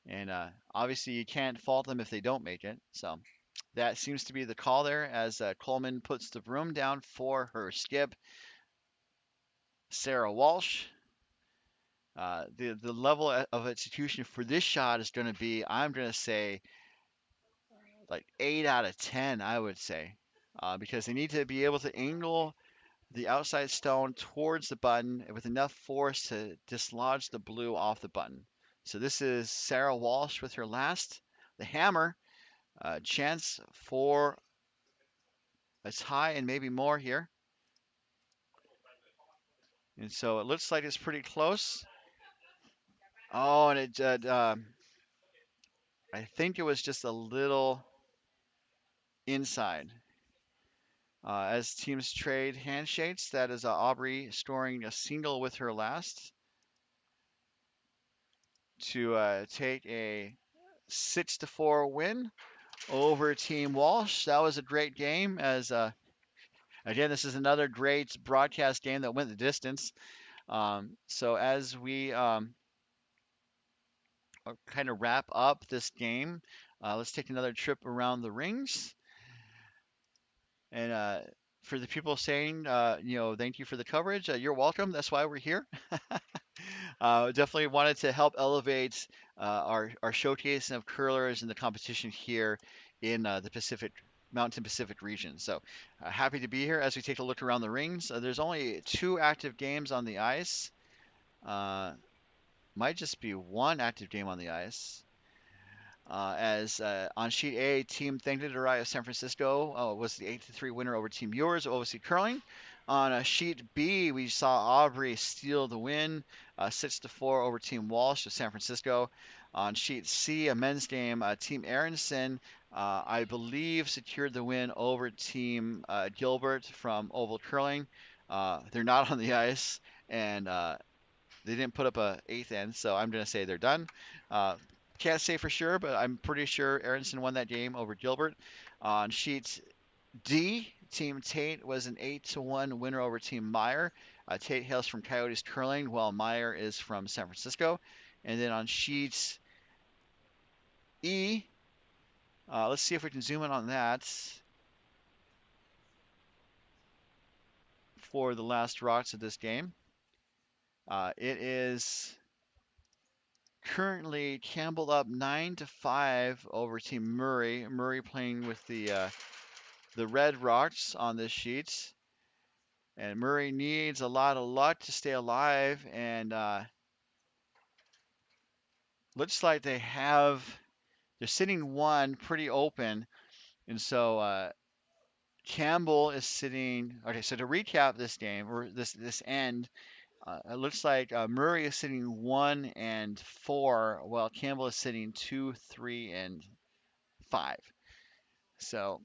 And obviously, you can't fault them if they don't make it. So that seems to be the call there as Coleman puts the broom down for her skip, Sarah Walsh. The level of execution for this shot is going to be, I'm going to say, like 8 out of 10, I would say, because they need to be able to angle the outside stone towards the button with enough force to dislodge the blue off the button. So this is Sarah Walsh with her last, the hammer, chance for a tie and maybe more here. And so it looks like it's pretty close. Oh, and I think it was just a little inside. As teams trade handshakes, that is Aubrey scoring a single with her last to take a 6-4 win over Team Walsh. That was a great game. As again, this is another great broadcast game that went the distance. So as we kind of wrap up this game, let's take another trip around the rings. And for the people saying, thank you for the coverage, you're welcome. That's why we're here. Definitely wanted to help elevate our showcase of curlers in the competition here in the Mountain Pacific region. So happy to be here as we take a look around the rings. There's only 2 active games on the ice. Might just be 1 active game on the ice. As on sheet A, Team Thanked of San Francisco was the 8-3 winner over Team Yours of OVC Curling. On sheet B, we saw Aubrey steal the win, 6-4 over Team Walsh of San Francisco. On sheet C, a men's game, Team Aronson, I believe, secured the win over Team Gilbert from Oval Curling. They're not on the ice, and they didn't put up a 8th end, so I'm going to say they're done. Can't say for sure, but I'm pretty sure Aronson won that game over Gilbert. On sheet D, Team Tate was an 8-1 winner over Team Meyer. Tate hails from Coyotes Curling, while Meyer is from San Francisco. And then on sheet E, let's see if we can zoom in on that for the last rocks of this game. It is currently Campbell up 9-5 over Team Murray. Murray playing with the red rocks on this sheet. And Murray needs a lot of luck to stay alive. And looks like they're sitting 1 pretty open. And so Campbell is sitting. Okay, so to recap this game or this end, it looks like Murray is sitting 1 and 4, while Campbell is sitting 2, 3, and 5. So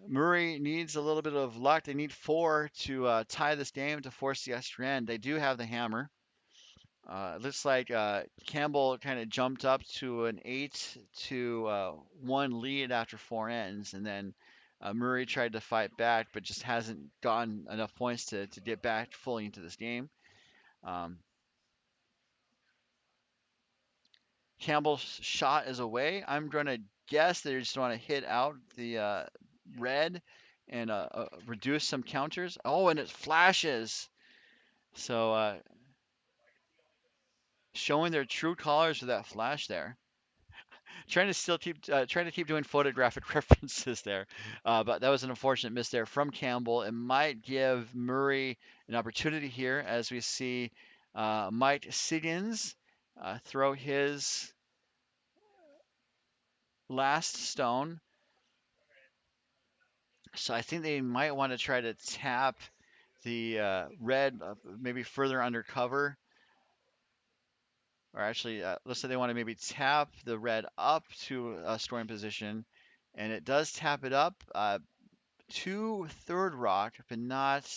Murray needs a little bit of luck. They need 4 to tie this game to force the extra end. They do have the hammer. It looks like Campbell kind of jumped up to an 8-1 lead after 4 ends, and then Murray tried to fight back, but just hasn't gotten enough points to get back fully into this game. Um, Campbell's shot is away. I'm going to guess they just want to hit out the red and reduce some counters. Oh, and it flashes. So showing their true colors with that flash there. Trying to keep doing photographic references there, but that was an unfortunate miss there from Campbell. It might give Murray an opportunity here as we see Mike Siggins throw his last stone. So I think they might want to try to tap the red maybe further undercover. Or actually, let's say they want to maybe tap the red up to a scoring position. And it does tap it up to third rock, but not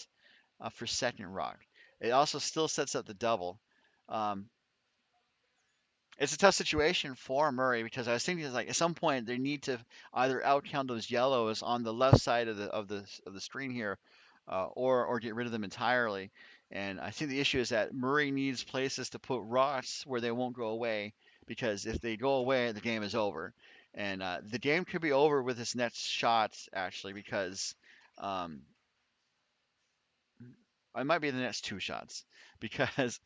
for second rock. It also still sets up the double. Um, it's a tough situation for Murray because I was thinking like at some point they need to either outcount those yellows on the left side of the screen here, or get rid of them entirely. And I think the issue is that Murray needs places to put rocks where they won't go away because if they go away, the game is over. And the game could be over with his next shots actually because um, it might be the next two shots because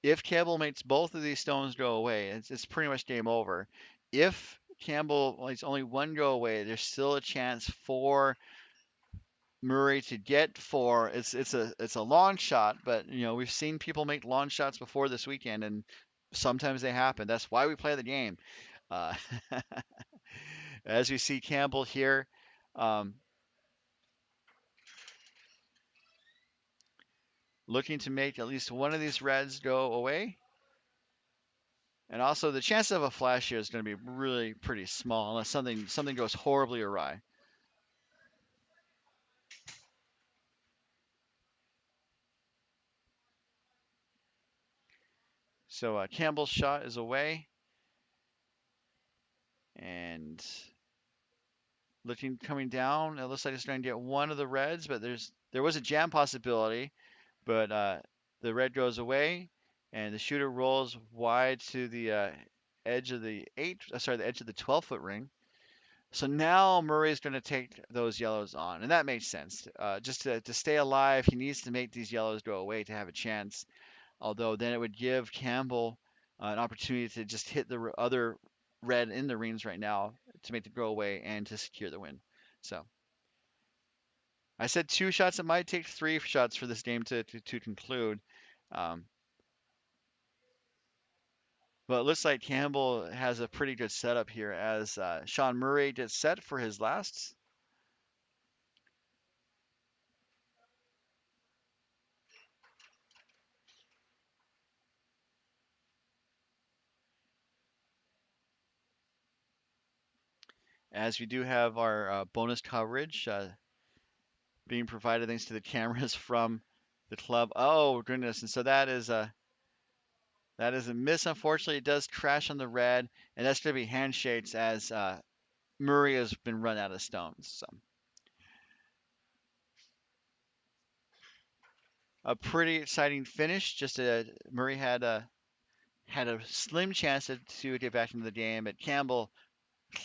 if Campbell makes both of these stones go away, it's pretty much game over. If Campbell makes only one go away, there's still a chance for Murray to get four. It's a long shot, but we've seen people make long shots before this weekend, and sometimes they happen. That's why we play the game. Uh, as we see Campbell here, um, looking to make at least one of these reds go away. And also, the chance of a flash here is going to be really pretty small unless something goes horribly awry. So Campbell's shot is away, and looking coming down, it looks like it's going to get one of the reds, but there was a jam possibility, but the red goes away, and the shooter rolls wide to the edge of the edge of the 12-foot ring. So now Murray's going to take those yellows on, and that makes sense. Just to stay alive, he needs to make these yellows go away to have a chance. Although then it would give Campbell an opportunity to just hit the other red in the rings right now to make the go away and to secure the win. So I said two shots. It might take three shots for this game to conclude. Um, but it looks like Campbell has a pretty good setup here as Sean Murray gets set for his last. As we do have our bonus coverage being provided thanks to the cameras from the club. Oh goodness! And so that is a miss. Unfortunately, it does crash on the red, and that's going to be handshakes as Murray has been run out of stones. So a pretty exciting finish. Just Murray had a slim chance to get back into the game, but Campbell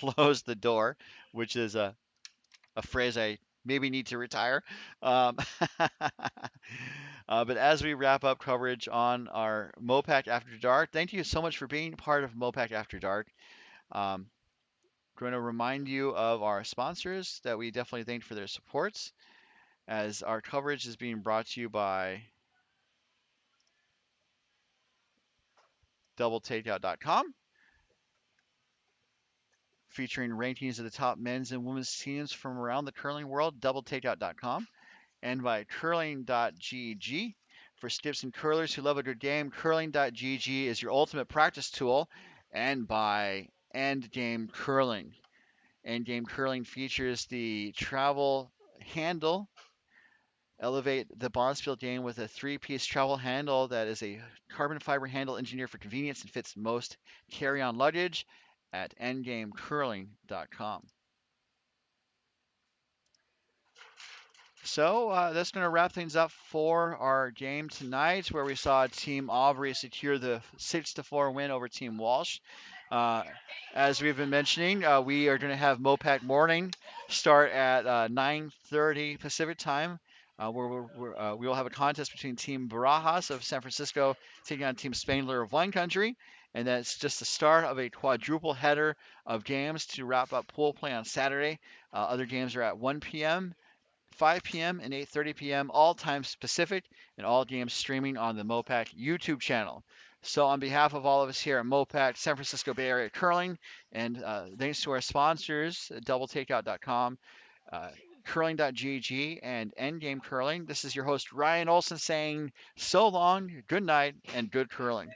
closed the door, which is a phrase I maybe need to retire. Um, but as we wrap up coverage on our MoPac After Dark, thank you so much for being part of MoPac After Dark. Um, Going to remind you of our sponsors that we definitely thank for their supports, as our coverage is being brought to you by doubletakeout.com, featuring rankings of the top men's and women's teams from around the curling world, doubletakeout.com, and by curling.gg. For skips and curlers who love a good game, curling.gg is your ultimate practice tool, and by Endgame Curling. Endgame Curling features the travel handle. Elevate the Bonspiel game with a three-piece travel handle that is a carbon fiber handle engineered for convenience and fits most carry-on luggage at endgamecurling.com. So that's going to wrap things up for our game tonight, where we saw Team Aubrey secure the 6-4 win over Team Walsh. Uh, as we've been mentioning, we are going to have MoPac Morning start at 9:30 Pacific time, where we will have a contest between Team Barajas of San Francisco taking on Team Spangler of Wine Country. And that's just the start of a quadruple header of games to wrap up pool play on Saturday. Other games are at 1 p.m., 5 p.m. and 8:30 p.m. all times Pacific, and all games streaming on the MoPac YouTube channel. So on behalf of all of us here at MoPac San Francisco Bay Area Curling, and thanks to our sponsors, doubletakeout.com, uh, curling.gg, and Endgame Curling, this is your host Ryan Olson saying so long, good night, and good curling.